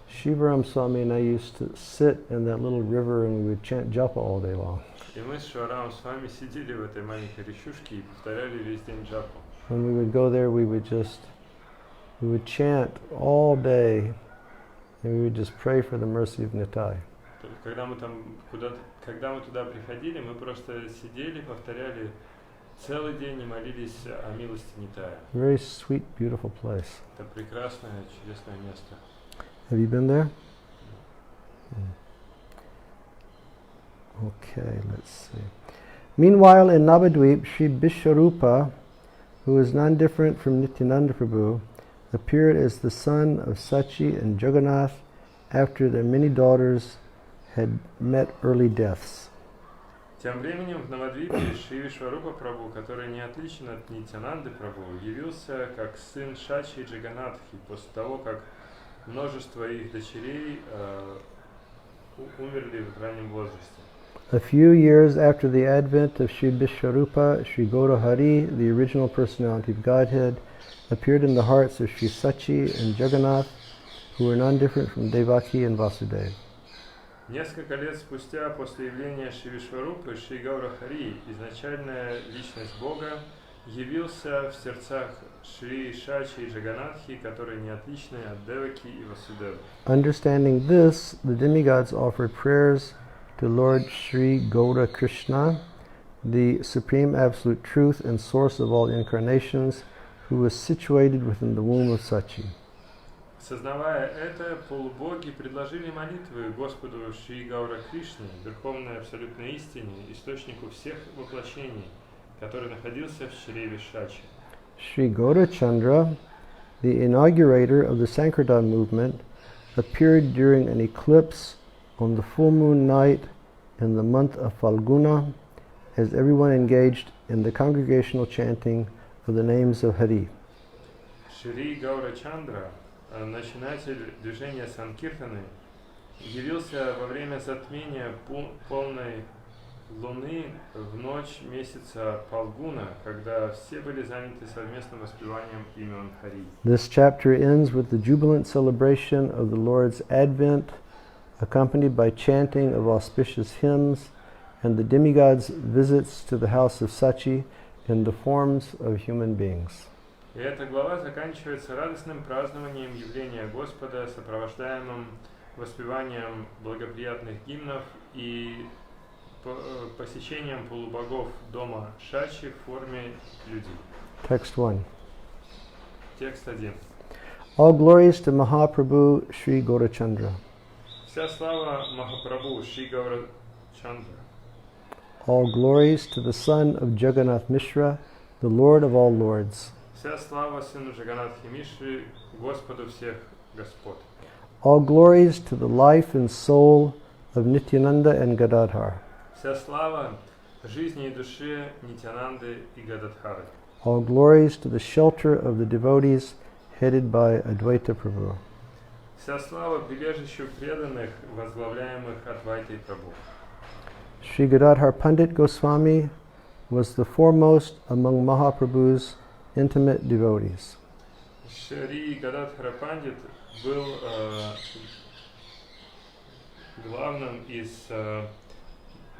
Speaker 1: Shivaram Swami and I used to sit in that little river and we would chant japa all day long.
Speaker 2: И мы с Шиварамом с вами сидели в этой маленькой речушке и повторяли весь день джапу.
Speaker 1: When we would go there, we would just we would chant all day, and we would just pray for the mercy of Nitai.
Speaker 2: Когда мы туда приходили, мы просто сидели, повторяли целый день и молились о милости Нитая.
Speaker 1: Very sweet, beautiful place.
Speaker 2: Это прекрасное, чудесное место.
Speaker 1: Have you been there? Okay, let's see. Meanwhile, in Navadvip, Sri Vishwarupa, who is non-different from Nityananda Prabhu, appeared as the son of Sachi and Jagannath after their many daughters had met early deaths.
Speaker 2: Тем временем в Навадвипе Шри Вишварупа Прабху, который не отличен от Нитянанды Прабху, явился как сын Шачи и Джаганатхи после того, как множество их дочерей умерли в раннем возрасте.
Speaker 1: A few years after the advent of Sri Vishwarupa, Sri Gaurahari, the original personality of Godhead, appeared in the hearts of Sri Sachi and Jagannath, who were non-different from Devaki and Vasudeva.
Speaker 2: Несколько лет спустя, после явления Шри Вишварупы, Шри Гаурахари, изначальная личность Бога, явился в сердцах Шри Шачи и Джаганатхи, которые не отличны от Деваки и Васудевы.
Speaker 1: Understanding this, the demigods offered prayers to Lord Sri Gaura Krishna, the supreme absolute truth and source of all incarnations, who was situated within the womb of Sachi.
Speaker 2: Сознавая это, полубоги предложили молитвы Господу Шри Гаура Кришне, Верховной Абсолютной Истине, источнику всех воплощений, который находился в чреве Шачи.
Speaker 1: Sri Gaura Chandra, the inaugurator of the Sankirtan movement, appeared during an eclipse on the full moon night in the month of Falguna, as everyone engaged in the congregational chanting of the names of Hari.
Speaker 2: Шри Гаура Чандра, начинатель движения Санкиртаны, явился во время затмения полной луны в ночь месяца Фалгуна, когда все были заняты совместным воспеванием имен Хари.
Speaker 1: This chapter ends with the jubilant celebration of the Lord's Advent, accompanied by chanting of auspicious hymns and the demigods' visits to the house of Sachi in the forms of human beings.
Speaker 2: И эта глава заканчивается радостным празднованием явления Господа, сопровождаемым воспеванием благоприятных гимнов и посещением полубогов дома Шачи в форме людей.
Speaker 1: Text 1.
Speaker 2: Текст 1.
Speaker 1: All glories to Mahaprabhu Sri Gaurachandra.
Speaker 2: Вся слава Махапрабху Шри Гаурачандра.
Speaker 1: All glories to the son of Jagannath Mishra, the Lord of all lords.
Speaker 2: Вся слава сыну Джаганатхи Мишры, Господу всех Господ.
Speaker 1: All glories to the life and soul of Nityananda and Gadadhar.
Speaker 2: Вся слава жизни и душе Нитянанды и Гададхары.
Speaker 1: All glories to the shelter of the devotees headed by Advaita Prabhu.
Speaker 2: Вся слава прибежищу преданных, возглавляемых Адвайтой Прабху.
Speaker 1: Sri Gadadhar Pandit Goswami was the foremost among Mahaprabhu's intimate devotees.
Speaker 2: Шри Гададхара Пандит был главным из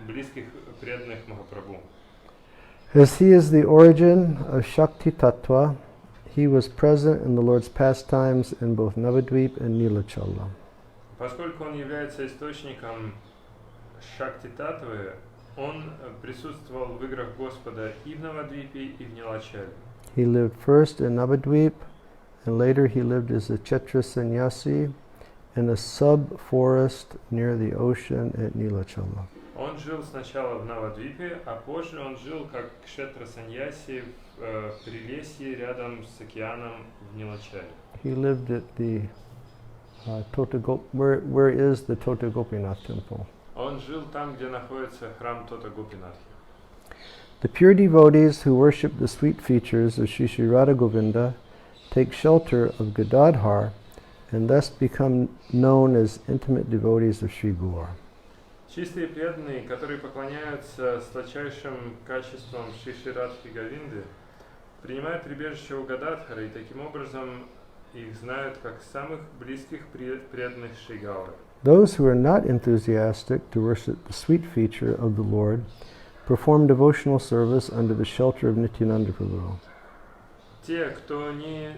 Speaker 2: близких преданных Махапрабху.
Speaker 1: As he is the origin of Shakti Tattva, he was present in the Lord's pastimes in both Navadvip and Nilachala.
Speaker 2: Поскольку он является источником Шакти Татвы, он присутствовал в играх Господа и в Навадвипе, и в Нилачале.
Speaker 1: He lived first in Navadvip, and later he lived as a Kshetra sannyasi in a sub-forest near the ocean at Nilachala.
Speaker 2: Он жил сначала в Навадвипе, а позже он жил как кшетра саньяси в Прилесье рядом с океаном в Нилачале.
Speaker 1: He lived at the where is the Tota Gopinath temple.
Speaker 2: Он жил там, где находится храм Тота Гопинатхи.
Speaker 1: The pure devotees who worship the sweet features of Sri Sri Radha Govinda take shelter of Gadadhar and thus become known as intimate devotees of Sri Gaur.
Speaker 2: Чистые преданные, которые поклоняются сладчайшим качествам Шри Шри Радхи Говинды, принимают прибежище у Гададхара и таким образом их знают как самых близких преданных Шри Гауры.
Speaker 1: Those who are not enthusiastic to worship the sweet feature of the Lord perform devotional service under the shelter of Nityananda Prabhu.
Speaker 2: те, кто не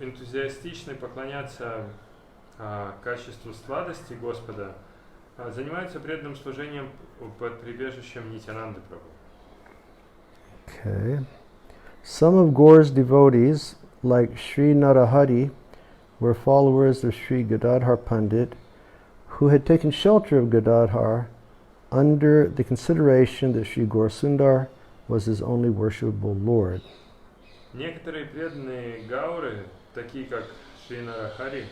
Speaker 2: энтузиастичны поклоняться качеству сладости Господа, занимаются преданным служением под прибежищем Нитьянанды Прабху.
Speaker 1: Okay. Some of Gaura's devotees, like Sri Narahari, were followers of Sri Gadadhar Pandit, who had taken shelter of Gadadhar under the consideration that Sri Gaurasundar was his only worshipable Lord.
Speaker 2: Некоторые преданные Гауры, такие как Шри Нарахари,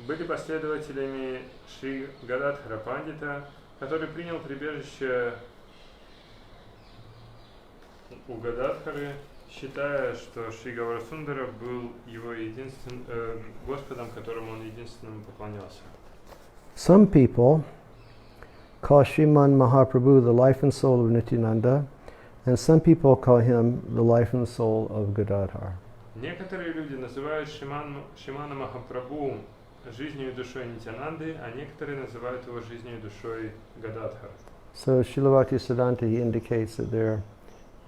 Speaker 2: были последователями Шри Гададхара Пандита, который принял прибежище у Гададхары, считая, что Шри Гаурасундара был его единственным Господом, которому он единственному поклонялся.
Speaker 1: Some people call Sriman Mahaprabhu the life and soul of Nityananda, and some people call him the life and soul of Gadadhar.
Speaker 2: Некоторые люди называют Шримана Махапрабху жизнью и душой Нитьянанды, а некоторые называют его жизнью и душой Гададхара.
Speaker 1: So Srila Bhaktisiddhanta, he indicates that there are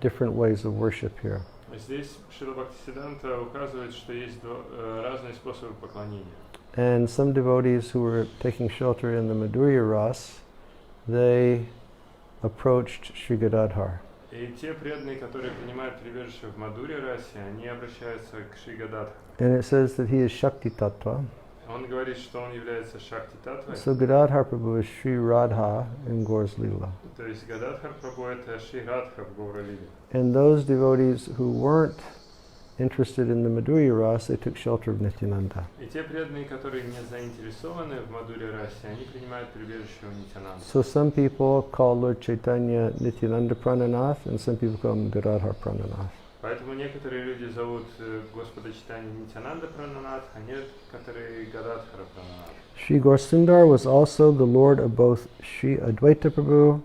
Speaker 1: different ways of worship here.
Speaker 2: Здесь Шрила Бхактисиддханта указывает, что есть разные способы поклонения.
Speaker 1: And some devotees who were taking shelter in the Madhurya Ras, they approached Sri Gadadhar.
Speaker 2: И те преданные, которые принимают прибежище в Мадхурья Расе, они обращаются к Шри Гададхаре.
Speaker 1: And it says that he is Shakti Tattva.
Speaker 2: Он говорит, что он является Шакти Татвой.
Speaker 1: So Gadadhar Prabhu is Sri Radha in Gaura's Leela.
Speaker 2: То есть Гададхар Прабху это Шри Радха в Гаура-лиле.
Speaker 1: And those devotees who weren't interested in the Madhurya Ras, they took shelter of Nityananda.
Speaker 2: И те преданные, которые не заинтересованы в Мадхурья Расе, они принимают прибежище у Нитьянанды.
Speaker 1: So some people call Lord Chaitanya Nityananda Prananath, and some people call him Gadadhar Prananath.
Speaker 2: Поэтому некоторые люди зовут Господа Чайтанья Нитьянанда Прананат, а некоторые Гададхара Прананат.
Speaker 1: Sri Gaurasundar was also the lord of both Sri Advaita Prabhu,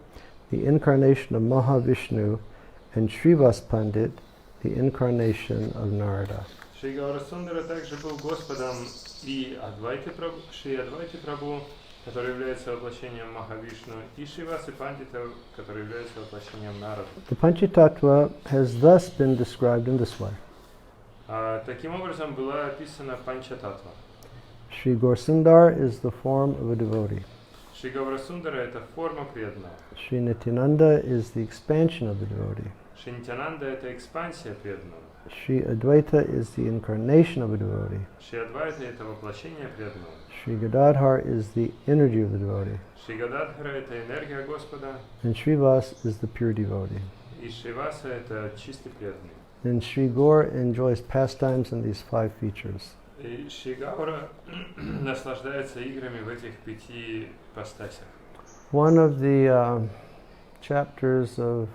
Speaker 1: the incarnation of Mahavishnu, and Srivas Pandit, the incarnation of Narada.
Speaker 2: Шри Гаурасундара также был Господом и Шри Адвайти Прабху, который является воплощением Махавишну, и Шривасы Пандита, который является воплощением Нарада.
Speaker 1: The Panchatattva has thus been described in this way.
Speaker 2: Таким образом была описана Панчататва.
Speaker 1: Sri Gaurasundar is the form of a devotee.
Speaker 2: Шри Гаурасундара это форма преданного.
Speaker 1: Sri Nityananda is the expansion of the devotee.
Speaker 2: Шри Нитьянанда это экспансия преданного.
Speaker 1: Sri Advaita is the incarnation of a devotee.
Speaker 2: Шри Адвайта это воплощение преданного.
Speaker 1: Sri Gadadhar is the energy of the devotee.
Speaker 2: Шри Гададхара это энергия Господа.
Speaker 1: And Srivas is the pure devotee.
Speaker 2: И Шриваса это чистый преданный.
Speaker 1: And Sri Gaur enjoys pastimes in these 5 features.
Speaker 2: И Шри Гаура наслаждается играми в этих 5 ипостасях.
Speaker 1: One of the chapters of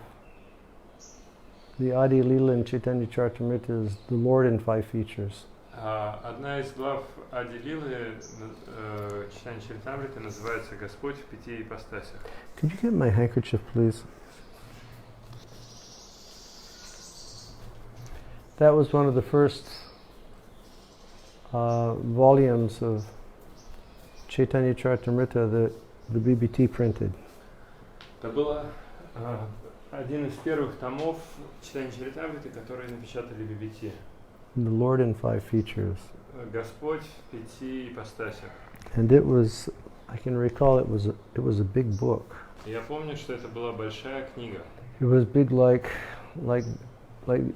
Speaker 1: the Adi Lila in Chaitanya Charitamrita is the Lord in 5 features.
Speaker 2: Одна из глав Ади Лилы Чайтанья Чаритамриты называется «Господь в 5 ипостасях».
Speaker 1: Could you get my handkerchief, please? That was one of the first volumes of Chaitanya Charitamrita that the BBT printed.
Speaker 2: Это было один из первых томов Чайтанья Чаритамриты, которые напечатали BBT.
Speaker 1: The Lord in 5 features.
Speaker 2: Господь в 5 ипостасях.
Speaker 1: And it was, I can recall, it was a big book.
Speaker 2: Я помню, что это была большая книга.
Speaker 1: It was big like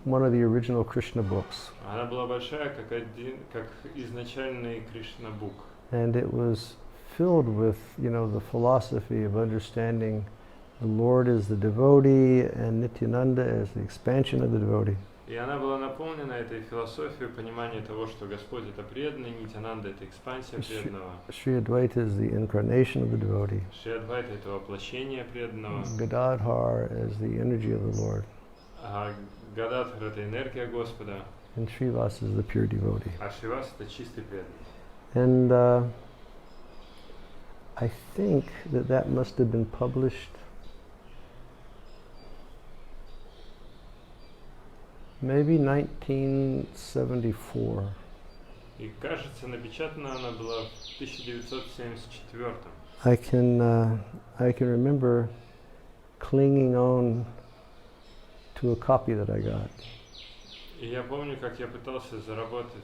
Speaker 1: one of the original Krishna books.
Speaker 2: Она была большая, как изначальный Кришна бук.
Speaker 1: And it was filled with, the philosophy of understanding the Lord as the devotee and Nityananda as the expansion of the devotee.
Speaker 2: И она была наполнена этой философией понимания того, что Господь это преданный, Нитьянанда это экспансия преданного.
Speaker 1: Sri Advaita is the incarnation of the devotee.
Speaker 2: Шри Адвайта это воплощение преданного.
Speaker 1: Gadadhar is the energy of the Lord.
Speaker 2: А Гададхар это энергия Господа.
Speaker 1: And Srivas is the pure devotee.
Speaker 2: А Шривас это чистый преданный.
Speaker 1: And I think that must have been published maybe 1974.
Speaker 2: И кажется, напечатана она была в 1974.
Speaker 1: I can remember clinging on to a copy that I got.
Speaker 2: И я помню, как я пытался заработать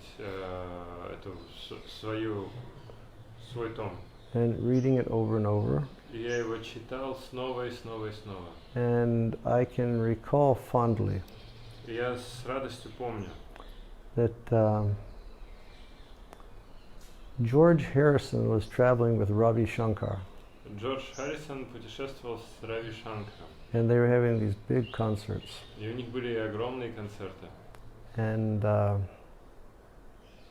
Speaker 2: свой том.
Speaker 1: and reading it over and over.
Speaker 2: И я его читал снова и снова и снова.
Speaker 1: And I can recall fondly
Speaker 2: И я с радостью помню,
Speaker 1: that George Harrison was traveling with Ravi Shankar,
Speaker 2: Джордж Харрисон путешествовал с Рави Шанкаром.
Speaker 1: and they were having these big concerts.
Speaker 2: И у них были огромные концерты.
Speaker 1: And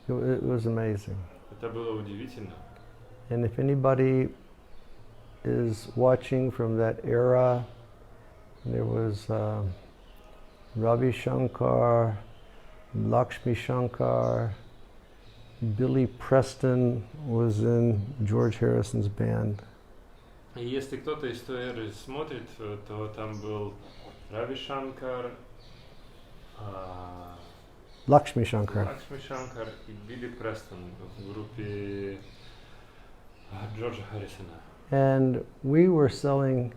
Speaker 1: it was amazing.
Speaker 2: Это было удивительно.
Speaker 1: And if anybody is watching from that era, there was Ravi Shankar, Lakshmi Shankar, Billy Preston was in George Harrison's band.
Speaker 2: И если кто-то из той эры смотрит, то там был Рави Шанкар,
Speaker 1: Lakshmi Shankar.
Speaker 2: Лакшми Шанкар и Билли Престон в группе Джорджа Харрисона.
Speaker 1: And we were selling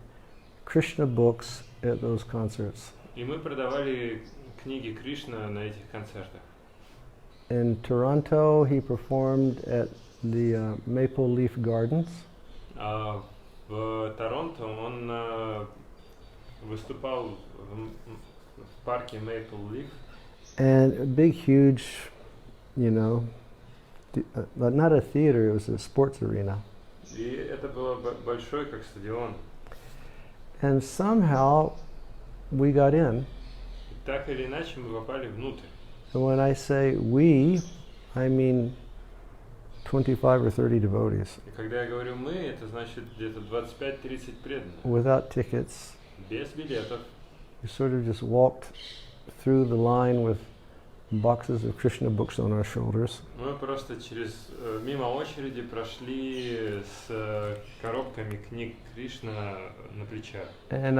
Speaker 1: Krishna books at those concerts.
Speaker 2: И мы продавали книги Кришна на этих концертах.
Speaker 1: In Toronto, he performed at the Maple Leaf Gardens.
Speaker 2: В Торонто он выступал в парке Maple Leaf.
Speaker 1: And a big, huge, not a theater, it was a sports arena.
Speaker 2: И это было большой, как стадион.
Speaker 1: And somehow we got in.
Speaker 2: И так или иначе мы попали внутрь.
Speaker 1: And when I say we, I mean 25 or 30 devotees.
Speaker 2: И когда я говорю «мы», это значит где-то 25-30 преданных.
Speaker 1: Without tickets.
Speaker 2: Без билетов.
Speaker 1: We sort of just walked through the line with boxes of Krishna books on our shoulders.
Speaker 2: Мы просто мимо очереди прошли с коробками книг Кришна на плечах.
Speaker 1: And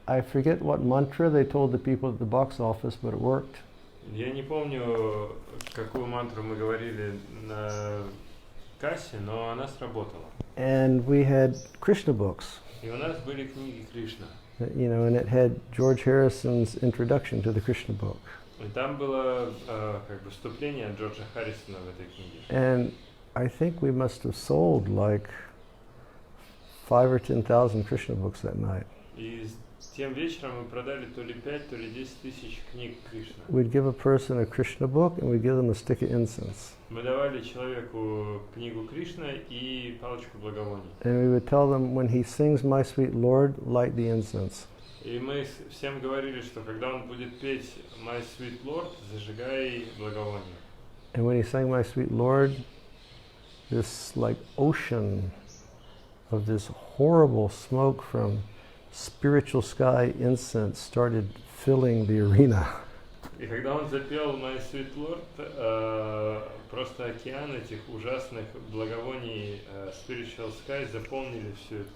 Speaker 1: I forget what mantra they told the people at the box office, but it worked.
Speaker 2: Я не помню, какую мантру мы говорили на кассе, но она сработала.
Speaker 1: And we had Krishna books.
Speaker 2: И у нас были книги Кришна.
Speaker 1: And it had George Harrison's introduction to the Krishna book.
Speaker 2: И там было вступление Джорджа Харрисона в этой книге.
Speaker 1: And I think we must have sold like 5,000 or 10,000 Krishna books that night.
Speaker 2: И тем вечером мы продали то ли 5, то ли 10 тысяч книг Кришна.
Speaker 1: We'd give a person a Krishna book and we'd give them a stick of incense.
Speaker 2: Мы давали человеку книгу Кришна и палочку благовоний.
Speaker 1: And we would tell them, when he sings My Sweet Lord, light the incense.
Speaker 2: И мы всем говорили, что когда он будет петь My Sweet Lord, зажигай благовоние.
Speaker 1: And when he sang My Sweet Lord, this like ocean of this horrible smoke from spiritual sky incense started filling the arena.
Speaker 2: И когда он запел My Sweet Lord, просто океан этих ужасных благовоний Spiritual Sky заполнили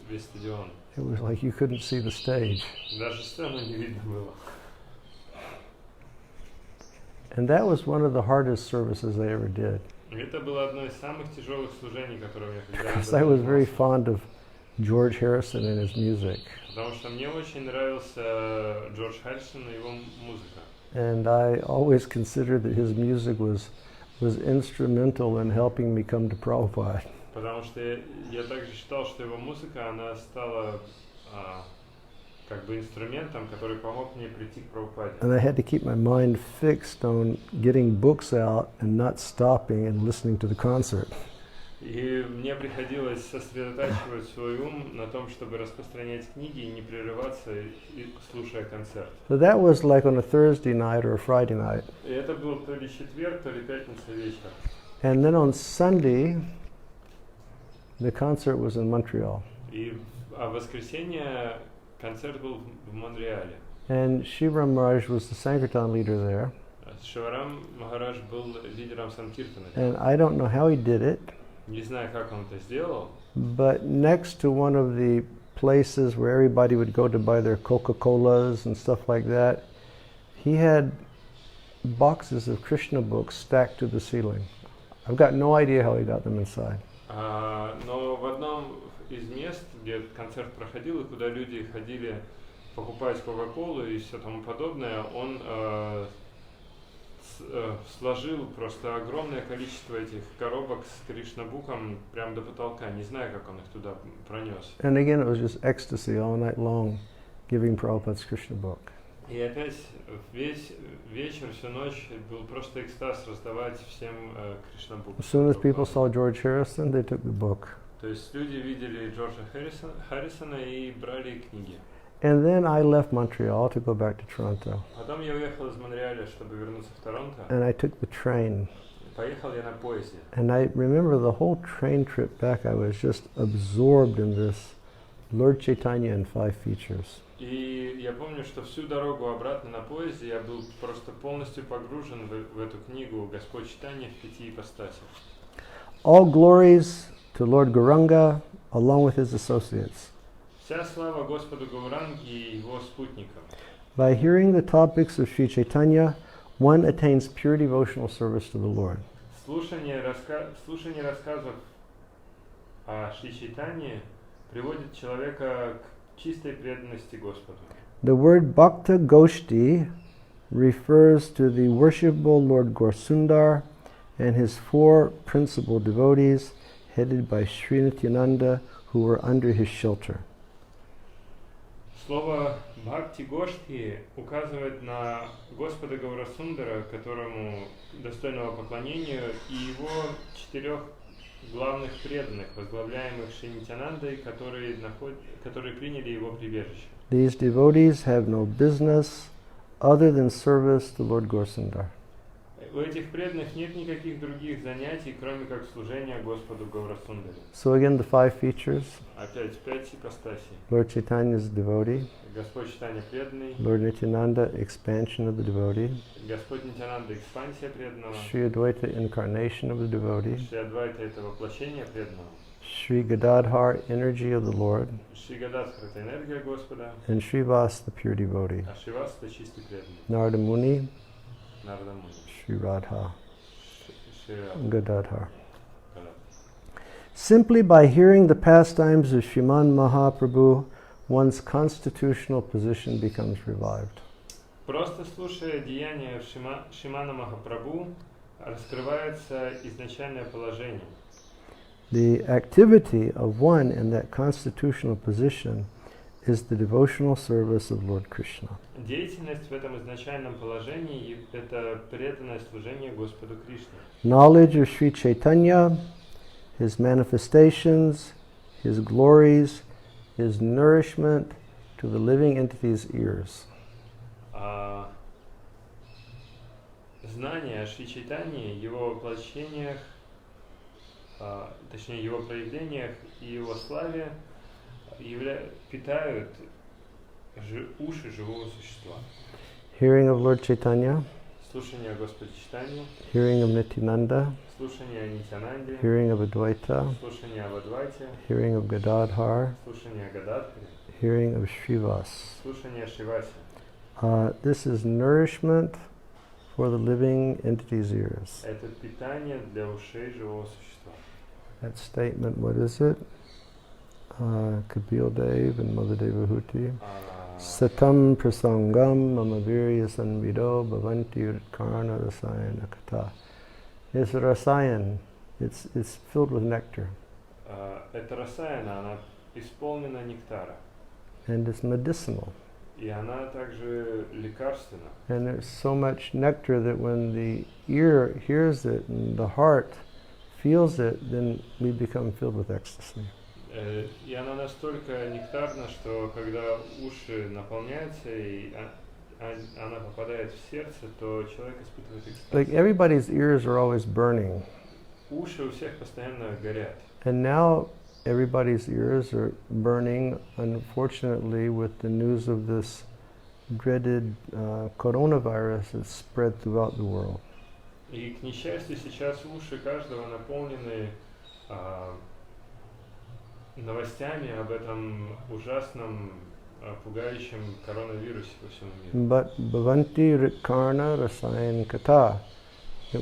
Speaker 2: весь стадион.
Speaker 1: It was like you couldn't see the stage.
Speaker 2: Даже сцену не видно было.
Speaker 1: And that was one of the hardest services I ever did.
Speaker 2: Это было одно из самых тяжелых служений, которым я когда-либо
Speaker 1: Because I was very
Speaker 2: занимался.
Speaker 1: fond of George Harrison and his music.
Speaker 2: Потому что мне очень нравился Джордж Харрисон и его музыка.
Speaker 1: And I always considered that his music was instrumental in helping me come to Prabhupada.
Speaker 2: Потому что я также считал, что его музыка, она стала как бы инструментом, который помог мне прийти к Прабхупаде.
Speaker 1: And I had to keep my mind fixed on getting books out and not stopping and listening to the concert.
Speaker 2: И мне приходилось сосредотачивать свой ум на том, чтобы распространять книги и не прерываться, слушая концерт.
Speaker 1: So that was like on a Thursday night or a Friday night.
Speaker 2: И это был то ли четверг, то ли пятница вечер.
Speaker 1: And then on Sunday, the concert was in Montreal.
Speaker 2: А в воскресенье концерт был в Монреале.
Speaker 1: And Shivram Maharaj was the Sankirtan leader there.
Speaker 2: Шиварам Махарадж был лидером Санкиртана.
Speaker 1: And I don't know how he did it.
Speaker 2: Не знаю, как он это сделал.
Speaker 1: But next to one of the places where everybody would go to buy their Coca-Colas and stuff like that, he had boxes of Krishna books stacked to the ceiling. I've got no idea how he got them inside.
Speaker 2: Но в одном из мест, где концерт проходил и куда люди ходили покупать Кока-Колу и все тому подобное, он сложил просто огромное количество этих коробок с Кришнабуком прям до потолка. Не знаю, как он их туда пронес.
Speaker 1: And again, it was just ecstasy all night long, giving Prabhupada's Krishna book.
Speaker 2: И опять весь вечер, всю ночь был просто экстаз раздавать всем Кришнабук.
Speaker 1: As soon as people saw George Harrison, they took the book.
Speaker 2: То есть люди видели Джорджа Харрисона и брали книги.
Speaker 1: And then I left Montreal to go back to Toronto.
Speaker 2: Потом я уехал из Монреаля, чтобы вернуться в Торонто.
Speaker 1: And I took the train.
Speaker 2: Поехал я на поезде.
Speaker 1: And I remember the whole train trip back, I was just absorbed in this Lord Chaitanya and five features.
Speaker 2: И я помню, что всю дорогу обратно на поезде я был просто полностью погружен в эту книгу «Господь Чайтанья в пяти ипостасях».
Speaker 1: All glories to Lord Gauranga, along with his associates.
Speaker 2: Вся слава Господу Гауранги и его спутникам.
Speaker 1: By hearing the topics of Sri Chaitanya, one attains pure devotional service to the Lord.
Speaker 2: Слушание рассказов о Шри Чайтанье приводит человека к чистой преданности Господу.
Speaker 1: The word Bhakta Goshti refers to the worshipable Lord Gaurasundar and his four principal devotees, headed by Sri Nityananda, who were under his shelter.
Speaker 2: Слово «бхакти гошти» указывает на Господа Гаурасундара, которому достойного поклонения, и его четырех главных преданных, возглавляемых Шри Нитянандой, которые приняли его прибежище.
Speaker 1: These devotees have no business other than service to Lord Gaurasundar.
Speaker 2: У этих преданных нет никаких других занятий, кроме как служения Господу Гаурасундаре.
Speaker 1: So again, the five features.
Speaker 2: Опять пять ипостасей.
Speaker 1: Lord Chaitanya's devotee.
Speaker 2: Господь Чайтанья преданный.
Speaker 1: Lord Nityananda, expansion of the devotee.
Speaker 2: Господь Нитянанда экспансия преданного.
Speaker 1: Sri Advaita, incarnation of the devotee.
Speaker 2: Шри Адвайта это воплощение преданного.
Speaker 1: Sri Gadadhar, energy of the Lord.
Speaker 2: Шри Гададхар это энергия Господа.
Speaker 1: And Srivas, the pure devotee.
Speaker 2: А Шривас это чистый преданный.
Speaker 1: Narada Muni,
Speaker 2: Нарада Муни.
Speaker 1: Sri Radha,
Speaker 2: Шри
Speaker 1: Gadadhar.
Speaker 2: Гададхар.
Speaker 1: Simply by hearing the pastimes of Sriman Mahaprabhu, one's constitutional position becomes revived.
Speaker 2: Просто слушая деяния Шримана Махапрабху, раскрывается изначальное положение.
Speaker 1: The activity of one in that constitutional position is the devotional service of Lord Krishna.
Speaker 2: Деятельность в этом изначальном положении – это преданное служение Господу Кришне.
Speaker 1: Knowledge of Sri Chaitanya, his manifestations, his glories, his nourishment to the living entity's ears.
Speaker 2: Знание о Шри Чайтанье, его воплощениях, точнее его проявлениях и его славе питают уши живого существа.
Speaker 1: Hearing of Lord Chaitanya,
Speaker 2: Слушание о Господе Чайтанье,
Speaker 1: hearing of Nityananda,
Speaker 2: слушание о Нитянанде,
Speaker 1: hearing of Advaita,
Speaker 2: слушание об Адвайте,
Speaker 1: hearing of Gadadhar,
Speaker 2: слушание о Гададхаре,
Speaker 1: hearing of Srivas.
Speaker 2: слушание о Шривасе.
Speaker 1: This is nourishment for the living entity's ears.
Speaker 2: Это питание для ушей живого существа.
Speaker 1: That statement, what is it? Kapil Dev and Mother Devahuti. Satam prasangam mamavirya sanvido bhavanti karna rasayana kata. It's rasayan. It's filled with nectar.
Speaker 2: Это расаяна, она исполнена нектара.
Speaker 1: And it's medicinal.
Speaker 2: И она также лекарственна.
Speaker 1: And there's so much nectar that when the ear hears it and the heart feels it, then we become filled with ecstasy.
Speaker 2: И она настолько нектарна, что когда уши наполняются и она попадает в сердце, то человек испытывает экстаз.
Speaker 1: Like everybody's ears are always burning.
Speaker 2: Уши у всех постоянно горят.
Speaker 1: And now everybody's ears are burning, unfortunately, with the news of this dreaded coronavirus that's spread throughout the world.
Speaker 2: И, к несчастью, сейчас уши каждого наполнены новостями об этом ужасном, пугающем коронавирусе по всему миру.
Speaker 1: But bhavanti rikarna rasayan kata.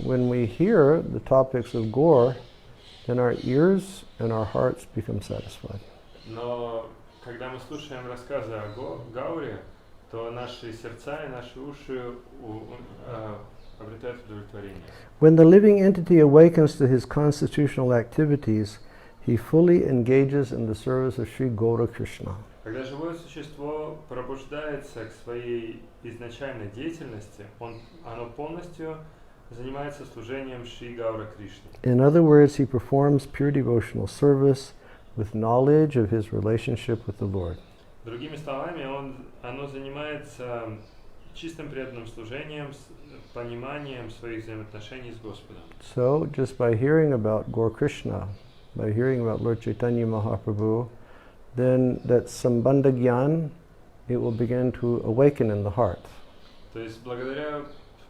Speaker 1: When we hear the topics of Gaur, then our ears and our hearts become satisfied.
Speaker 2: Но когда мы слушаем рассказы о Гауре, то наши сердца и наши уши обретает удовлетворение.
Speaker 1: When the living entity awakens to his constitutional activities, he fully engages in the service of Sri Gaura Krishna.
Speaker 2: Когда живое существо пробуждается к своей изначальной деятельности, оно полностью занимается служением Шри Гаура Кришны.
Speaker 1: In other words, he performs pure devotional service with knowledge of his relationship with the Lord.
Speaker 2: Другими словами, оно занимается чистым преданным служением, с пониманием своих взаимоотношений с Господом.
Speaker 1: So, just by hearing about Gaur Krishna, by hearing about Lord Chaitanya Mahaprabhu, then that sambandha gyan, it will begin to awaken in the heart.
Speaker 2: То есть, благодаря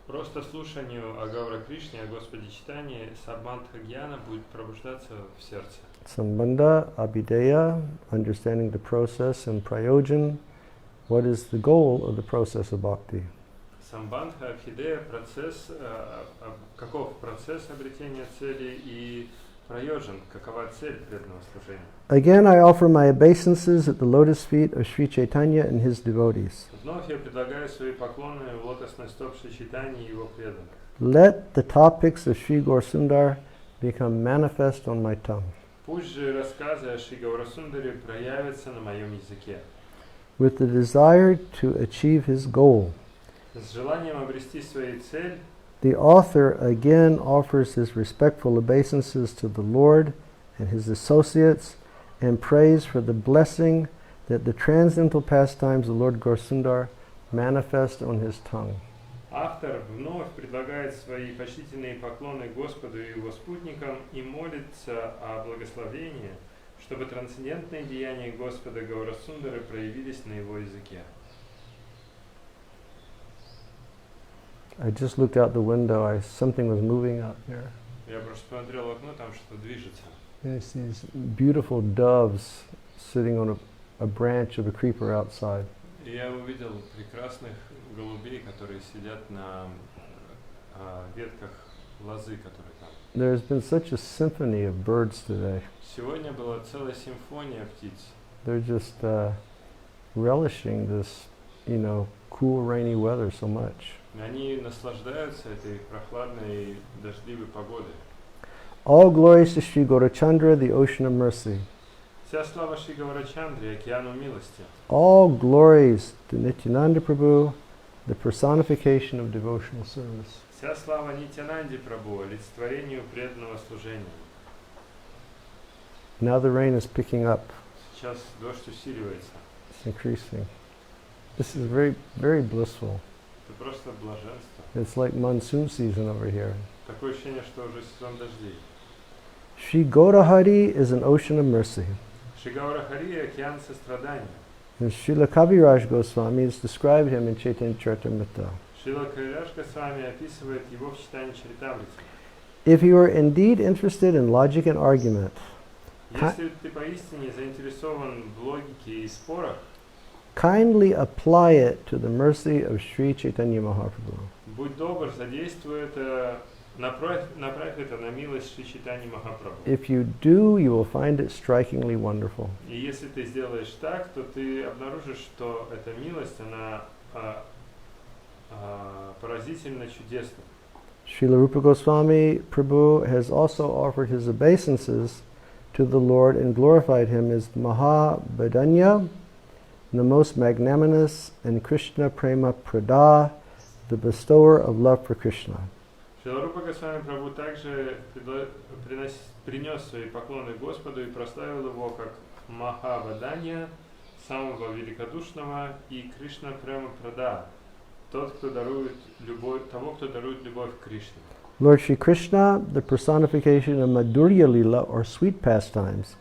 Speaker 2: просто слушанию о Гаура Кришне, о Господе Чайтанье, саббандха гьяна будет пробуждаться в сердце.
Speaker 1: Sambandha, abhideya, understanding the process, and prayojan, what is the goal of the process of bhakti.
Speaker 2: Самбандха, абхидея, процесс, каков процесс обретения цели и праёджан, какова цель преданного служения.
Speaker 1: Again, I offer my obeisances at the lotus feet of Sri Chaitanya and his devotees.
Speaker 2: Вновь я предлагаю свои поклоны в лотосной стоп Шри Чайтаньи и его преданных.
Speaker 1: Let the topics of Sri Gaur Sundar become manifest on my tongue.
Speaker 2: Пусть же рассказы о Шри Гаурасундаре проявятся на моем языке.
Speaker 1: With the desire to achieve his goal,
Speaker 2: С желанием обрести свою цель,
Speaker 1: the author again offers his respectful obeisances to the Lord and his associates and prays for the blessing that the transcendental pastimes of Lord Gaur Sundar manifest on his tongue.
Speaker 2: автор вновь предлагает свои почтительные поклоны Господу и его спутникам и молится о благословении, чтобы трансцендентные деяния Господа Гаурасундары проявились на его языке.
Speaker 1: I just looked out the window. Something was moving out there.
Speaker 2: Я просто смотрел в окно, там что-то движется.
Speaker 1: There's these beautiful doves sitting on a branch of a creeper outside.
Speaker 2: И я увидел прекрасных голубей, которые сидят на ветках лозы, которые там.
Speaker 1: There's been such a symphony of birds today.
Speaker 2: Сегодня была целая симфония птиц.
Speaker 1: They're just relishing this, cool, rainy weather so much.
Speaker 2: Они наслаждаются этой прохладной дождливой погодой.
Speaker 1: All glories to Sri Gaurachandra, the ocean of mercy.
Speaker 2: Вся слава Шри Гаурачандре, океану милости.
Speaker 1: All glories to Nityananda Prabhu, the personification of devotional service.
Speaker 2: Вся слава Нитянанде Прабху, олицетворению преданного служения.
Speaker 1: Now the rain is picking up.
Speaker 2: Сейчас дождь усиливается.
Speaker 1: It's increasing. This is very, very blissful.
Speaker 2: Это просто блаженство.
Speaker 1: It's like monsoon season over here.
Speaker 2: Такое ощущение, что уже сезон дождей.
Speaker 1: Sri Gaurahari is an ocean of mercy.
Speaker 2: Шри Гаура Хари – океан сострадания.
Speaker 1: And Srila Kaviraj Goswami has described him in Chaitanya Charitamrita.
Speaker 2: Шрила Кавираж Госвами описывает его в читании Чаритамриты.
Speaker 1: If you are indeed interested in logic and argument,
Speaker 2: Если ты поистине заинтересован в логике и спорах,
Speaker 1: kindly apply it to the mercy of Sri Chaitanya Mahaprabhu.
Speaker 2: будь добр, задействуй это, направь это на милость Шри Чайтаньи Махапрабху.
Speaker 1: If you do, you will find it strikingly wonderful.
Speaker 2: И если ты сделаешь так, то ты обнаружишь, что эта милость, она поразительно чудесна.
Speaker 1: Srila Rupa Goswami Prabhu has also offered his obeisances to the Lord and glorified him as Mahabhadanya, the most magnanimous, and Krishna Prema Prada, the bestower of love for Krishna.
Speaker 2: Шрила Рупа Госвами Прабху также принес свои поклоны Господу и прославил его как Махаваданья, самого великодушного, и Кришна Према Прада, того, кто дарует любовь к Кришне.
Speaker 1: Lord Shri Krishna, the personification of Madhurya Lila, or sweet pastimes,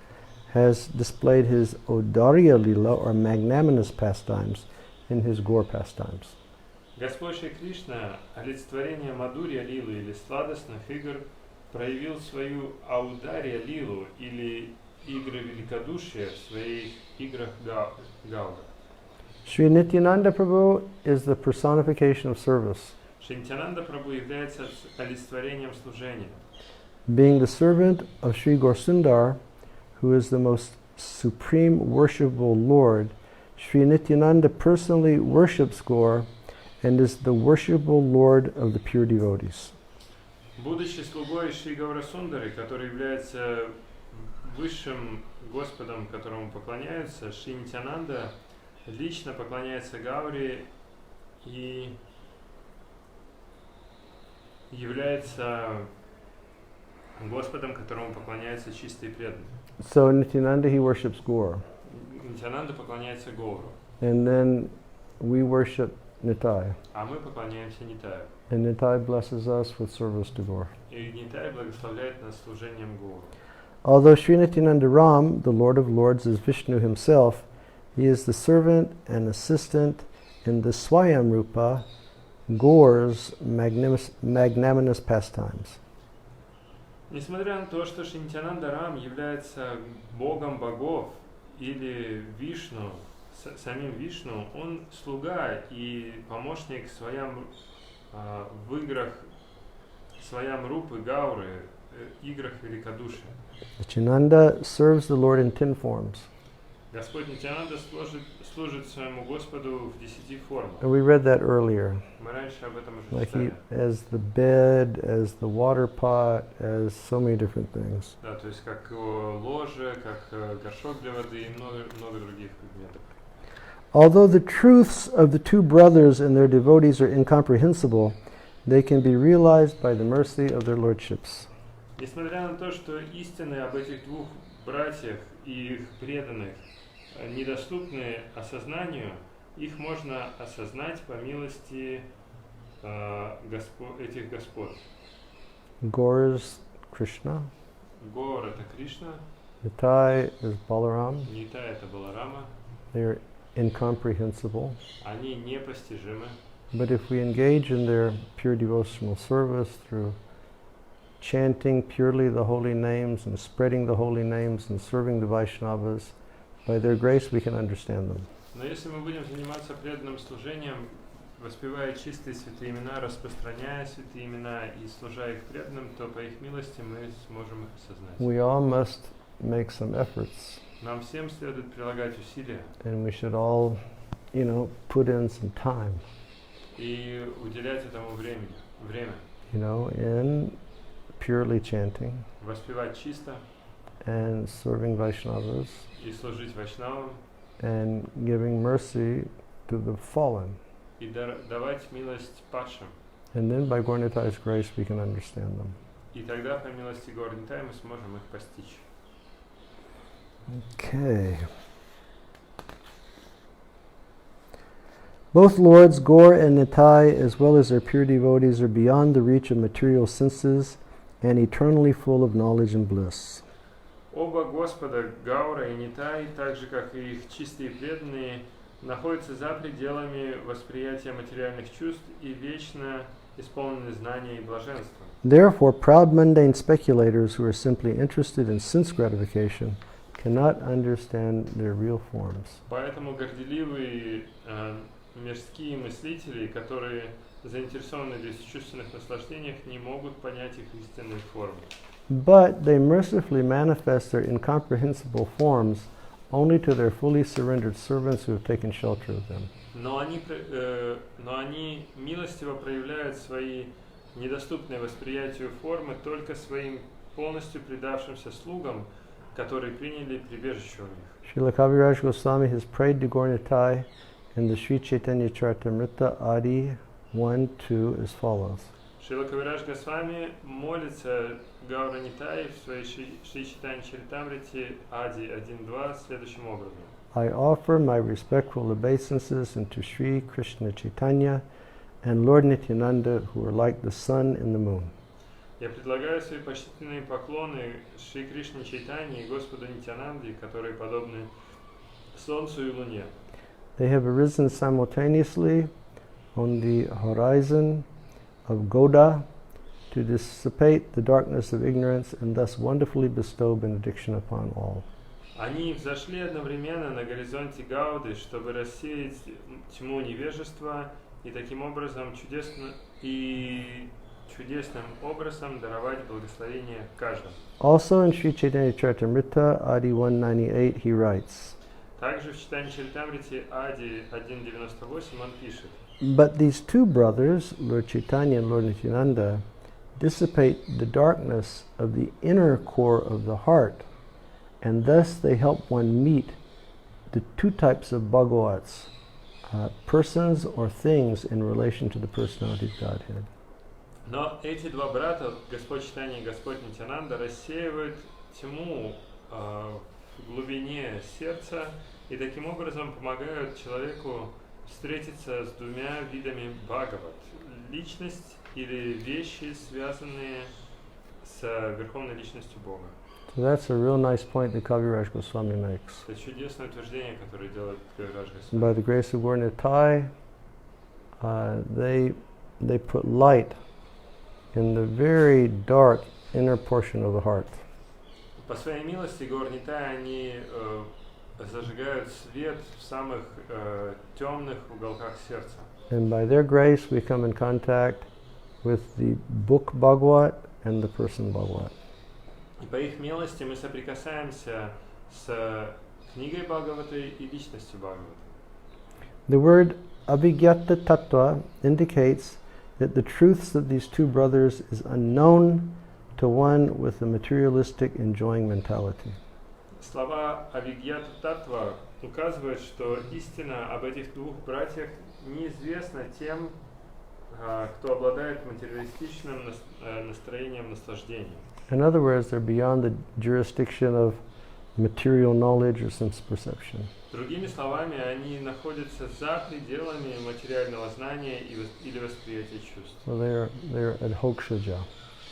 Speaker 1: has displayed his Odarya Lila, or magnanimous pastimes, in his Gaur pastimes.
Speaker 2: Господь Шри Кришна, олицетворение Мадурья Лилы или сладостных игр, проявил свою Аударья Лилу или игры великодушия в своих играх Гауда.
Speaker 1: Sri Nityananda Prabhu is the personification of service.
Speaker 2: Шри Нитянанда Прабху является олицетворением служения.
Speaker 1: Being the servant of Sri Gaur Sundar, who is the most supreme worshipable Lord, Sri Nityananda personally worships Gaur and is the worshipable Lord of the pure devotees.
Speaker 2: Будучи слугой Шри Гаурасундари, который является высшим Господом, которому поклоняются, Шри Нитьянанда лично поклоняется Гауре и является Господом, которому поклоняются чистые преданные.
Speaker 1: So Nityananda, he worships Gaur.
Speaker 2: Нитьянанда поклоняется Гауру,
Speaker 1: And then we worship Nitai.
Speaker 2: а мы поклоняемся Нитаю.
Speaker 1: And Nitai blesses us with service to Gaur.
Speaker 2: И Нитай благословляет нас служением Гауру.
Speaker 1: Although Sri Nityananda Ram, the Lord of Lords, is Vishnu himself, he is the servant and assistant in the Swayam Rupa, Gaur's magnanimous pastimes.
Speaker 2: Несмотря на то, что Шри Нитьянанда Рам является богом богов или Вишну, самим Вишну, он слуга и помощник своям в играх своям Рупы, Гауры, играх великодушия.
Speaker 1: Nityananda serves the Lord in 10 forms.
Speaker 2: Господь Нитьянанда служит своему Господу в 10 формах.
Speaker 1: And we read that earlier.
Speaker 2: Мы раньше об этом уже
Speaker 1: Like he,
Speaker 2: читали.
Speaker 1: as the bed, as the water pot, as so many different things.
Speaker 2: Да, то есть как ложе, как горшок для воды и много других предметов.
Speaker 1: Although the truths of the two brothers and their devotees are incomprehensible, they can be realized by the mercy of their lordships.
Speaker 2: Несмотря на то, что истины об этих двух братьях и их преданных недоступны осознанию, их можно осознать по милости этих господ.
Speaker 1: Gaur is Krishna,
Speaker 2: Гаур — это Кришна,
Speaker 1: Nitai is Balaram.
Speaker 2: Нитай — это Баларама.
Speaker 1: They are incomprehensible.
Speaker 2: Они непостижимы.
Speaker 1: But if we engage in their pure devotional service through chanting purely the holy names and spreading the holy names and serving the Vaishnavas, by their grace we can understand them.
Speaker 2: Но если мы будем заниматься преданным служением, воспевая чистые святые имена, распространяя святые имена и служа их преданным, то по их милости мы сможем их осознать.
Speaker 1: We all must make some efforts,
Speaker 2: Нам всем следует прилагать усилия
Speaker 1: and we should all, put in some time,
Speaker 2: и уделять этому время,
Speaker 1: in purely chanting
Speaker 2: воспевать чисто
Speaker 1: and serving Vaishnavas
Speaker 2: и служить вайшнавам,
Speaker 1: and giving mercy to the fallen.
Speaker 2: и давать милость падшим.
Speaker 1: And then by Gaur-Nitai's grace we can understand them.
Speaker 2: И тогда по милости Гаур Нитай мы сможем их постичь.
Speaker 1: Okay. Both Lords Gaur and Nitai, as well as their pure devotees, are beyond the reach of material senses and eternally full of knowledge and bliss.
Speaker 2: Оба Господа, Гаура и Нитай, так же как и их чистые преданные, находятся за пределами восприятия материальных чувств и вечно исполнены знания и блаженства.
Speaker 1: Therefore, proud mundane speculators who are simply interested in sense gratification cannot understand their real forms.
Speaker 2: Поэтому горделивые мирские мыслители, которые заинтересованы в чувственных наслаждениях, не могут понять их истинные формы.
Speaker 1: But they mercifully manifest their incomprehensible forms only to their fully surrendered servants who have taken shelter of them.
Speaker 2: Но они милостиво проявляют свои недоступные восприятию формы только своим полностью предавшимся слугам, которые приняли прибежище у них.
Speaker 1: Srila Kaviraj Goswami has prayed to Gaur-Nitai in the Sri Chaitanya Charitamrita Adi 1-2 as follows.
Speaker 2: Шрила Кавирадж Госвами молится Гаура Нитай в своей Шри Чайтанья Чаритамрите Ади 1.2 следующим образом.
Speaker 1: I offer my respectful obeisances unto Sri Krishna Chaitanya and Lord Nityananda, who are like the sun and the moon.
Speaker 2: Я предлагаю свои почтительные поклоны Шри Кришне Чайтанье и Господу Нитянанде, которые подобны Солнцу и Луне.
Speaker 1: They have arisen simultaneously on the horizon of Goda to dissipate the darkness of ignorance and thus wonderfully bestow benediction upon all.
Speaker 2: Они взошли одновременно на горизонте Гауды, чтобы рассеять тьму невежества и таким образом чудесным образом даровать благословение каждому.
Speaker 1: Also in Sri Chaitanya Charitamrita, Adi 198, he writes,
Speaker 2: Также в Чайтанья Чаритамрите Ади 1.98 он пишет:
Speaker 1: But these two brothers, Lord Chaitanya and Lord Nityananda, dissipate the darkness of the inner core of the heart, and thus they help one meet the two types of Bhagavats, persons or things in relation to the personality of Godhead.
Speaker 2: Но эти два брата, Господь Чайтанья и Господь Нитянанда, рассеивают тьму в глубине сердца и таким образом помогают человеку встретиться с двумя видами Бхагават. Личность или вещи, связанные с Верховной Личностью Бога.
Speaker 1: So that's a real nice point that Kaviraj Goswami makes.
Speaker 2: Это чудесное утверждение, которое делает Кавирадж Госвами.
Speaker 1: By the grace of Gaura Nitai, they put light in the very dark inner portion of the heart.
Speaker 2: По своей милости Гаур Нитай, они зажигают свет в самых темных уголках сердца.
Speaker 1: And by their grace we come in contact with the book Bhagavat and the person Bhagavat.
Speaker 2: И по их милости мы соприкасаемся с книгой Бхагаваты и личностью Бхагаваты.
Speaker 1: The word Abhigyata Tattva indicates that the truths of these two brothers is unknown to one with a materialistic enjoying mentality.
Speaker 2: Слова Авигьята Таттва указывают, что истина об этих двух братьях неизвестна тем, кто обладает материалистичным настроением наслаждения.
Speaker 1: In other words, they're beyond the jurisdiction of material knowledge or sense perception.
Speaker 2: Другими словами, они находятся за пределами материального знания или восприятия чувств.
Speaker 1: So they're adhokshaja,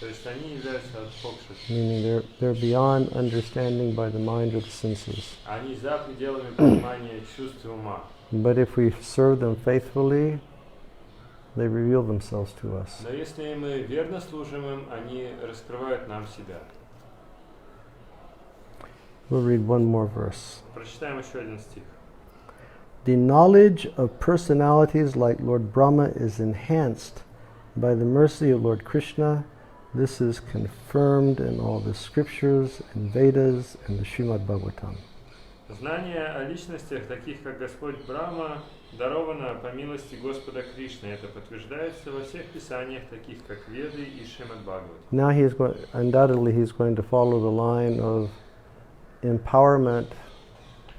Speaker 2: То есть они являются адхокшей.
Speaker 1: meaning they're beyond understanding by the mind or the senses.
Speaker 2: Они за пределами понимания чувств и ума.
Speaker 1: But if we serve them faithfully, they reveal themselves to us.
Speaker 2: Но если мы верно служим им, они раскрывают нам себя.
Speaker 1: We'll read one more verse.
Speaker 2: Прочитаем еще один стих.
Speaker 1: The knowledge of personalities like Lord Brahma is enhanced by the mercy of Lord Krishna. This is confirmed in all the scriptures and Vedas and the Srimad Bhagavatam.
Speaker 2: Знание о личностях, таких как Господь Брахма, даровано по милости Господа Кришны. Это подтверждается во всех писаниях, таких как Веды и Шримад Бхагават.
Speaker 1: Now undoubtedly he's going to follow the line of empowerment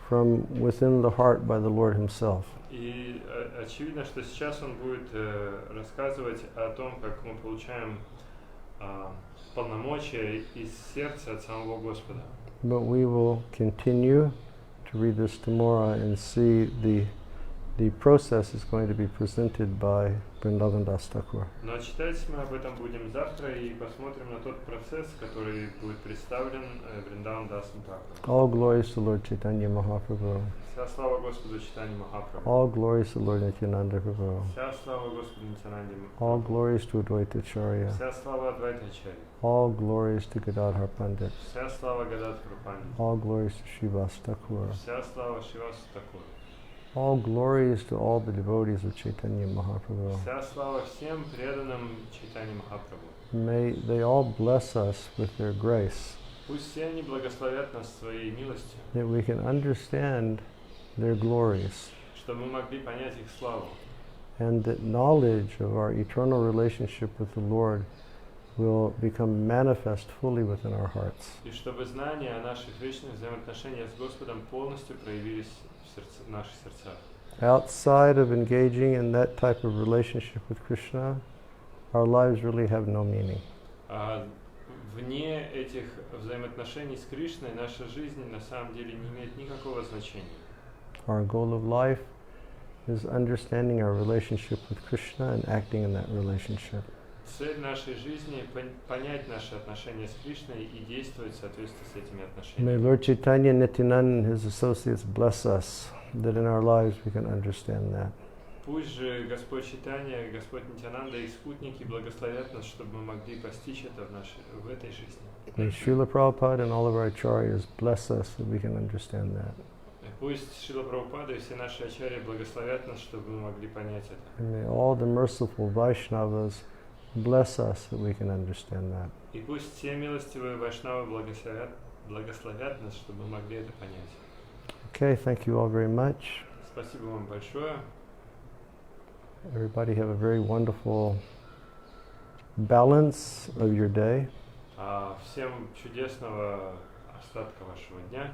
Speaker 1: from within the heart by the Lord himself.
Speaker 2: И очевидно, что сейчас он будет рассказывать о том, как мы получаем полномочия из сердца от самого Господа.
Speaker 1: But we will continue to read this tomorrow and see the process is going to be presented by Vrindavan Das Thakur.
Speaker 2: Но читать мы об этом будем завтра и посмотрим на тот процесс, который будет представлен Вриндаван Дасом Тхакуром.
Speaker 1: All glories to Lord Chaitanya Mahaprabhu.
Speaker 2: Вся слава Господу Чайтанье Махапрабху.
Speaker 1: All glories to Lord Nityananda Prabhu.
Speaker 2: Вся слава Господу Нитянанде
Speaker 1: All
Speaker 2: Махапрабху.
Speaker 1: glories to Advaita Acharya.
Speaker 2: Вся слава Адвайтачарье.
Speaker 1: All glories to Gadadhar Pandit.
Speaker 2: Вся слава Гададхару Пандиту.
Speaker 1: All glories to Srivas Thakur.
Speaker 2: Вся слава Шривасу Такуру.
Speaker 1: All glories to all the devotees of Chaitanya Mahaprabhu.
Speaker 2: Вся слава всем преданным Чайтанье Махапрабху.
Speaker 1: May they all bless us with their grace,
Speaker 2: Пусть все они благословят нас своей милостью,
Speaker 1: that we can understand their glories,
Speaker 2: чтобы мы могли понять их славу.
Speaker 1: and that knowledge of our eternal relationship with the Lord will become manifest fully within our hearts.
Speaker 2: И чтобы знания о наших вечных взаимоотношениях с Господом полностью проявились в наших сердцах.
Speaker 1: Outside of engaging in that type of relationship with Krishna, our lives really have no meaning.
Speaker 2: Вне этих взаимоотношений с Кришной наша жизнь на самом деле не имеет никакого значения.
Speaker 1: Our goal of life is understanding our relationship with Krishna and acting in that relationship.
Speaker 2: Цель нашей жизни — понять наши отношения с Кришной и действовать в соответствии с этими
Speaker 1: May
Speaker 2: отношениями.
Speaker 1: Lord Chaitanya, Nityananda and his associates bless us, that in our lives we can understand that.
Speaker 2: Пусть же Господь Чайтанья, Господь Нитянанда и спутники благословят нас, чтобы мы могли постичь это в этой жизни.
Speaker 1: May Srila Prabhupada and all of our acharyas bless us that we can understand that.
Speaker 2: Пусть Шрила Прабхупада и все наши ачарьи благословят нас, чтобы мы могли понять это.
Speaker 1: And may all the merciful Vaishnavas bless us that we can understand that.
Speaker 2: И пусть все милостивые вайшнавы благословят нас, чтобы мы могли это понять.
Speaker 1: Okay, thank you all very much.
Speaker 2: Спасибо вам большое.
Speaker 1: everybody have a very wonderful balance of your day.
Speaker 2: Всем чудесного остатка вашего дня.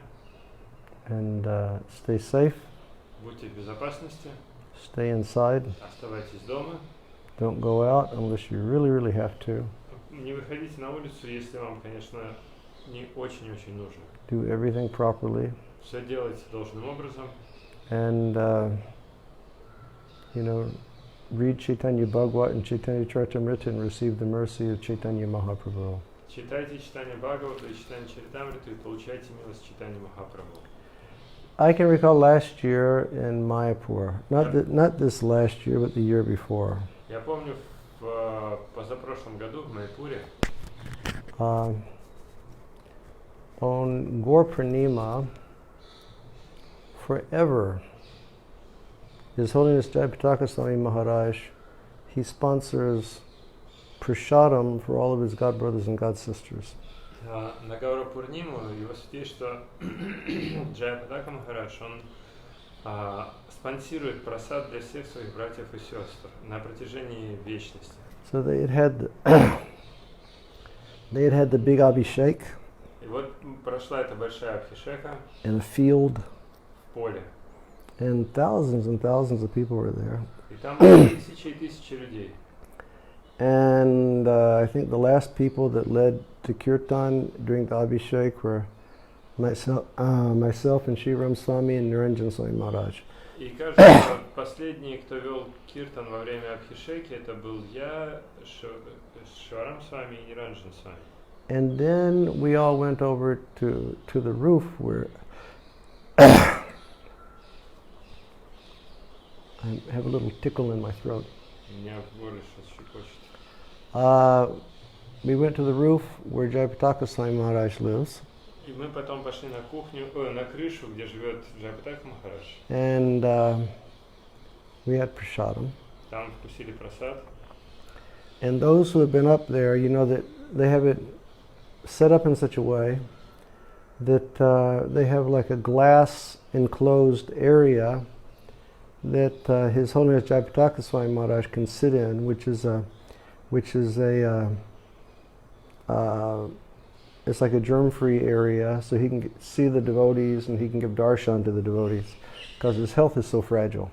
Speaker 1: And stay safe.
Speaker 2: Будьте в безопасности.
Speaker 1: Stay inside.
Speaker 2: Оставайтесь дома.
Speaker 1: Don't go out unless you really, really have to.
Speaker 2: Не выходите на улицу, если вам, конечно, не очень-очень нужно.
Speaker 1: Do everything properly.
Speaker 2: Все делайте должным образом.
Speaker 1: And, read Chaitanya Bhagavata and Chaitanya Charitamrita and receive the mercy of Chaitanya Mahaprabhu.
Speaker 2: Читайте Читание Бхагавата и Читание Чаритамриту и получайте милость Читания Махапрабху.
Speaker 1: I can recall last year in Mayapur, not this last year, but the year before.
Speaker 2: Я помню в позапрошлом году в Майпуре.
Speaker 1: On Gaur Purnima, forever, His Holiness Jayapataka Swami Maharaj, he sponsors prasadam for all of his god brothers and god sisters.
Speaker 2: На Гауру Пурниму его святейшество Джайапатака Махарадж, он спонсирует просад для всех своих братьев и сестер на протяжении вечности.
Speaker 1: So they had the big Abhishek.
Speaker 2: И вот прошла эта большая абхишека
Speaker 1: in a field,
Speaker 2: в поле.
Speaker 1: and thousands of people were there.
Speaker 2: И там были тысячи и тысячи людей.
Speaker 1: And I think the last people that led to kirtan during the Abhishek were myself and Shriram Swami and Niranjan Swami Maharaj.
Speaker 2: И кажется, последний, кто вел киртан во время абхишеки, это был я, Шварам Свами и Ниранджан Свами.
Speaker 1: And then we all went over to the roof where I have a little tickle in my throat.
Speaker 2: Меня в горле что-то щекочет.
Speaker 1: We went to the roof where Jayapataka Swami Maharaj lives.
Speaker 2: И мы потом пошли на кухню, на крышу, где живет Джайапатака Махарадж.
Speaker 1: And we had prasadam.
Speaker 2: Там вкусили просад.
Speaker 1: And those who have been up there, you know that they have it set up in such a way that they have like a glass enclosed area that His Holiness Jayapataka Swami Maharaj can sit in, which is it's like a germ-free area, so he can see the devotees and he can give darshan to the devotees, because his health is so fragile.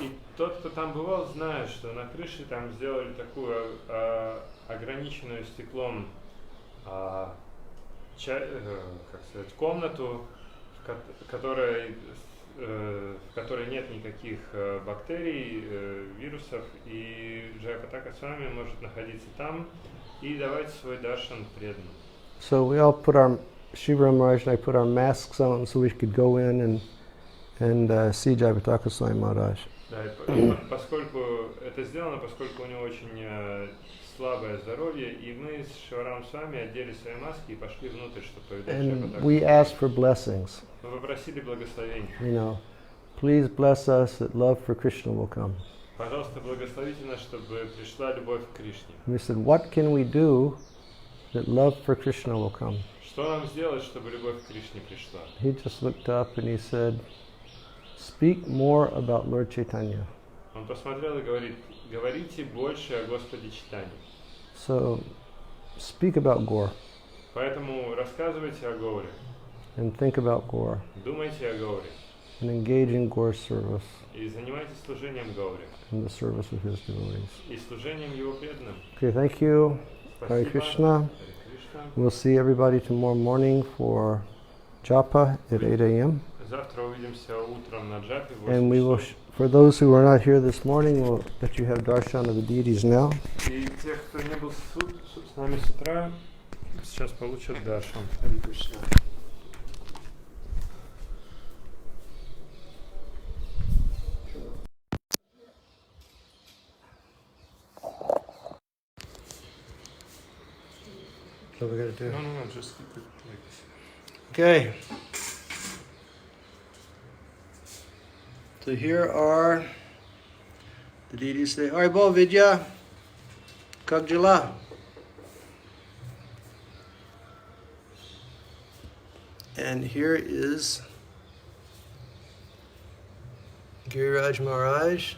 Speaker 2: И тот, кто там бывал, знает, что на крыше там сделали такую ограниченную стеклом комнату, в которой нет никаких бактерий, вирусов, и Джайапатака Свами может находиться там и давать свой даршан преданным.
Speaker 1: So we all put our, Shiva Maharaj and I put our masks on so we could go in and see Jayapataka Swami Maharaj.
Speaker 2: Да, поскольку это сделано, поскольку у него очень слабое здоровье, и мы с Шиварам Свами одели свои маски и пошли внутрь, чтобы повидать Джайапатаку.
Speaker 1: And we asked for blessings.
Speaker 2: Мы попросили благословения.
Speaker 1: You know, please bless us that love for Krishna will come.
Speaker 2: Пожалуйста, благословите нас, чтобы пришла любовь к Кришне.
Speaker 1: We said, what can we do that love for Krishna will come?
Speaker 2: Что нам сделать, чтобы любовь к Кришне пришла?
Speaker 1: He just looked up and he said, speak more about Lord Chaitanya.
Speaker 2: Он посмотрел и говорит, говорите больше о Господе Чайтанье.
Speaker 1: So, speak about Gaur
Speaker 2: Поэтому рассказывайте о Гауре,
Speaker 1: and think about Gaur
Speaker 2: думайте о Гауре
Speaker 1: and engage in Gaur's service
Speaker 2: и занимайтесь служением Гауре
Speaker 1: and the service of his devotees.
Speaker 2: и служением его преданным.
Speaker 1: Okay, thank you. Hare
Speaker 2: Спасибо.
Speaker 1: Krishna.
Speaker 2: Харе Кришна.
Speaker 1: We'll see everybody tomorrow morning for japa at 8 a.m.
Speaker 2: Завтра увидимся утром на джапе в
Speaker 1: And we
Speaker 2: 8
Speaker 1: will,
Speaker 2: часов.
Speaker 1: for those who are not here this morning, we'll let you have darshan of the deities now.
Speaker 2: И тех, кто не был с нами с утра, сейчас получат даршан. Харе Кришна.
Speaker 1: What we got to do?
Speaker 2: No, just keep it like this.
Speaker 1: Okay. So here are the deities today. Aribol Vidya Kagjala. And here is Giriraj Maharaj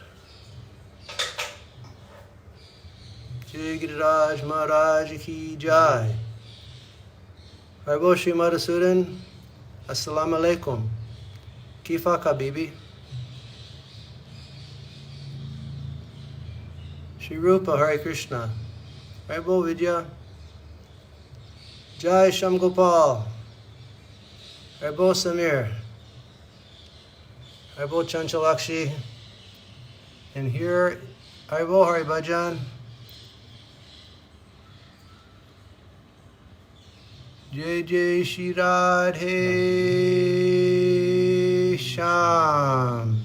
Speaker 1: Shri Giriraj Maharaj ki jai. Harbo Shri Madhusudan, Assalamu alaikum. Kifa Habibi. Shri Rupa Hare Krishna. Harbo Vidya. Jai Sham Gopal. Harbo Samir. Harbo Chanchalakshi. And here, Harbo Hari Bhajan. Jai Jai Shri Radhe Sham.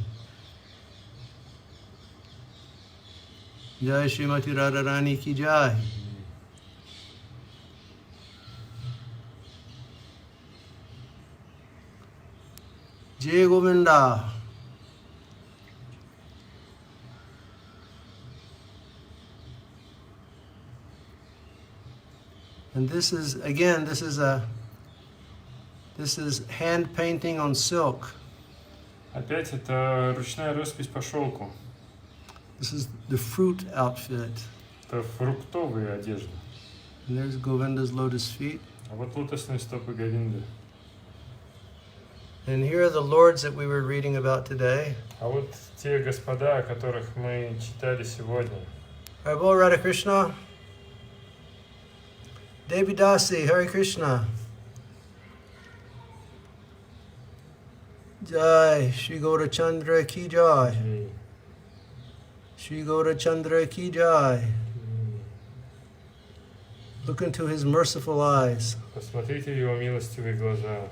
Speaker 1: Jai Srimati Radharani ki jai. Jai Govinda. And this is hand painting on silk.
Speaker 2: Опять это ручная роспись по шелку.
Speaker 1: This is the fruit outfit.
Speaker 2: Это фруктовые одежды.
Speaker 1: And there's Govinda's lotus feet.
Speaker 2: А вот лотосные стопы Говинды.
Speaker 1: And here are the lords that we were reading about today.
Speaker 2: А вот те господа, о которых мы читали сегодня.
Speaker 1: Harbo Radha Krishna. Devi Dasi, Hare Krishna. Jai, Shri Gaura Chandra ki jai. Shri Gaura Chandra ki jai. Look into his merciful eyes.
Speaker 2: Посмотрите его милостивые глаза.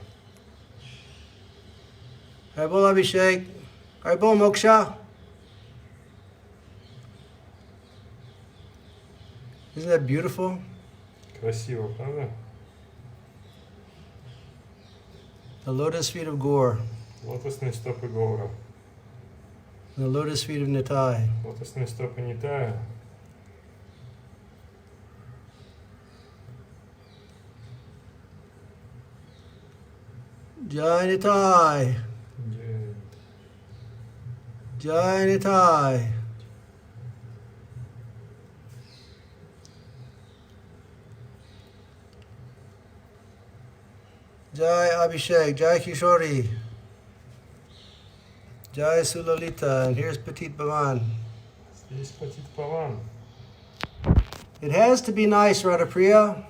Speaker 1: Harbo Abhishek. Harbo Moksha. Isn't that beautiful?
Speaker 2: Красиво, правда?
Speaker 1: The lotus feet of Gaur.
Speaker 2: Лотосные стопы Гаура.
Speaker 1: The lotus feet of Nitai.
Speaker 2: Лотосные стопы Нитая.
Speaker 1: Jai Nitai. Jai Nitai. Jai Abhishek, Jai Kishori, Jai Sulalita, and here's Petit Bhavan.
Speaker 2: Здесь Патит Паван.
Speaker 1: It has to be nice, Radhapriya.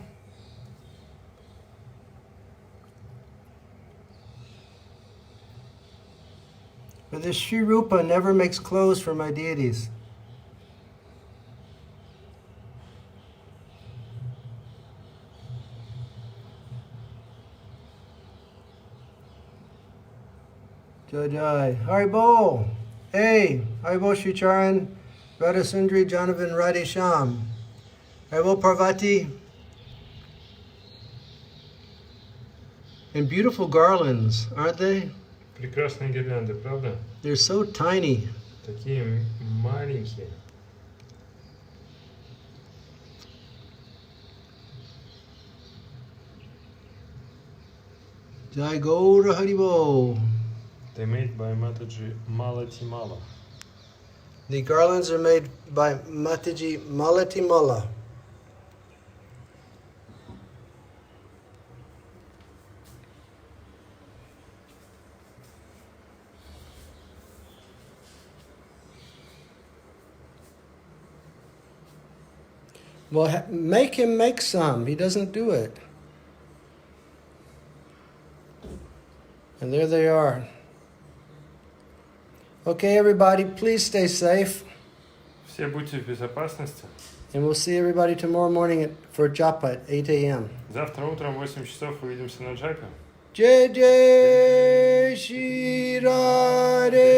Speaker 1: But this Sri Rupa never makes clothes for my deities. Jai Jai. Haribo. Hey. Haribo Shri Charan. Radha Sundari Janavan Radhe Sham. Haribo Parvati. And beautiful garlands, aren't they?
Speaker 2: Прекрасные гирлянды, правда?
Speaker 1: They're so tiny.
Speaker 2: Такие маленькие.
Speaker 1: Jai Gaura Haribo.
Speaker 2: They're made by Mataji Malati Mala.
Speaker 1: The garlands are made by Mataji Malati Mala. Well, make him make some. He doesn't do it. And there they are. Okay, everybody, please stay safe.
Speaker 2: Все будьте в безопасности.
Speaker 1: And we'll see everybody tomorrow morning for japa at 8 a.m.
Speaker 2: Завтра утром в 8 часов увидимся на джапе.
Speaker 1: Jai Jai Shri Radhe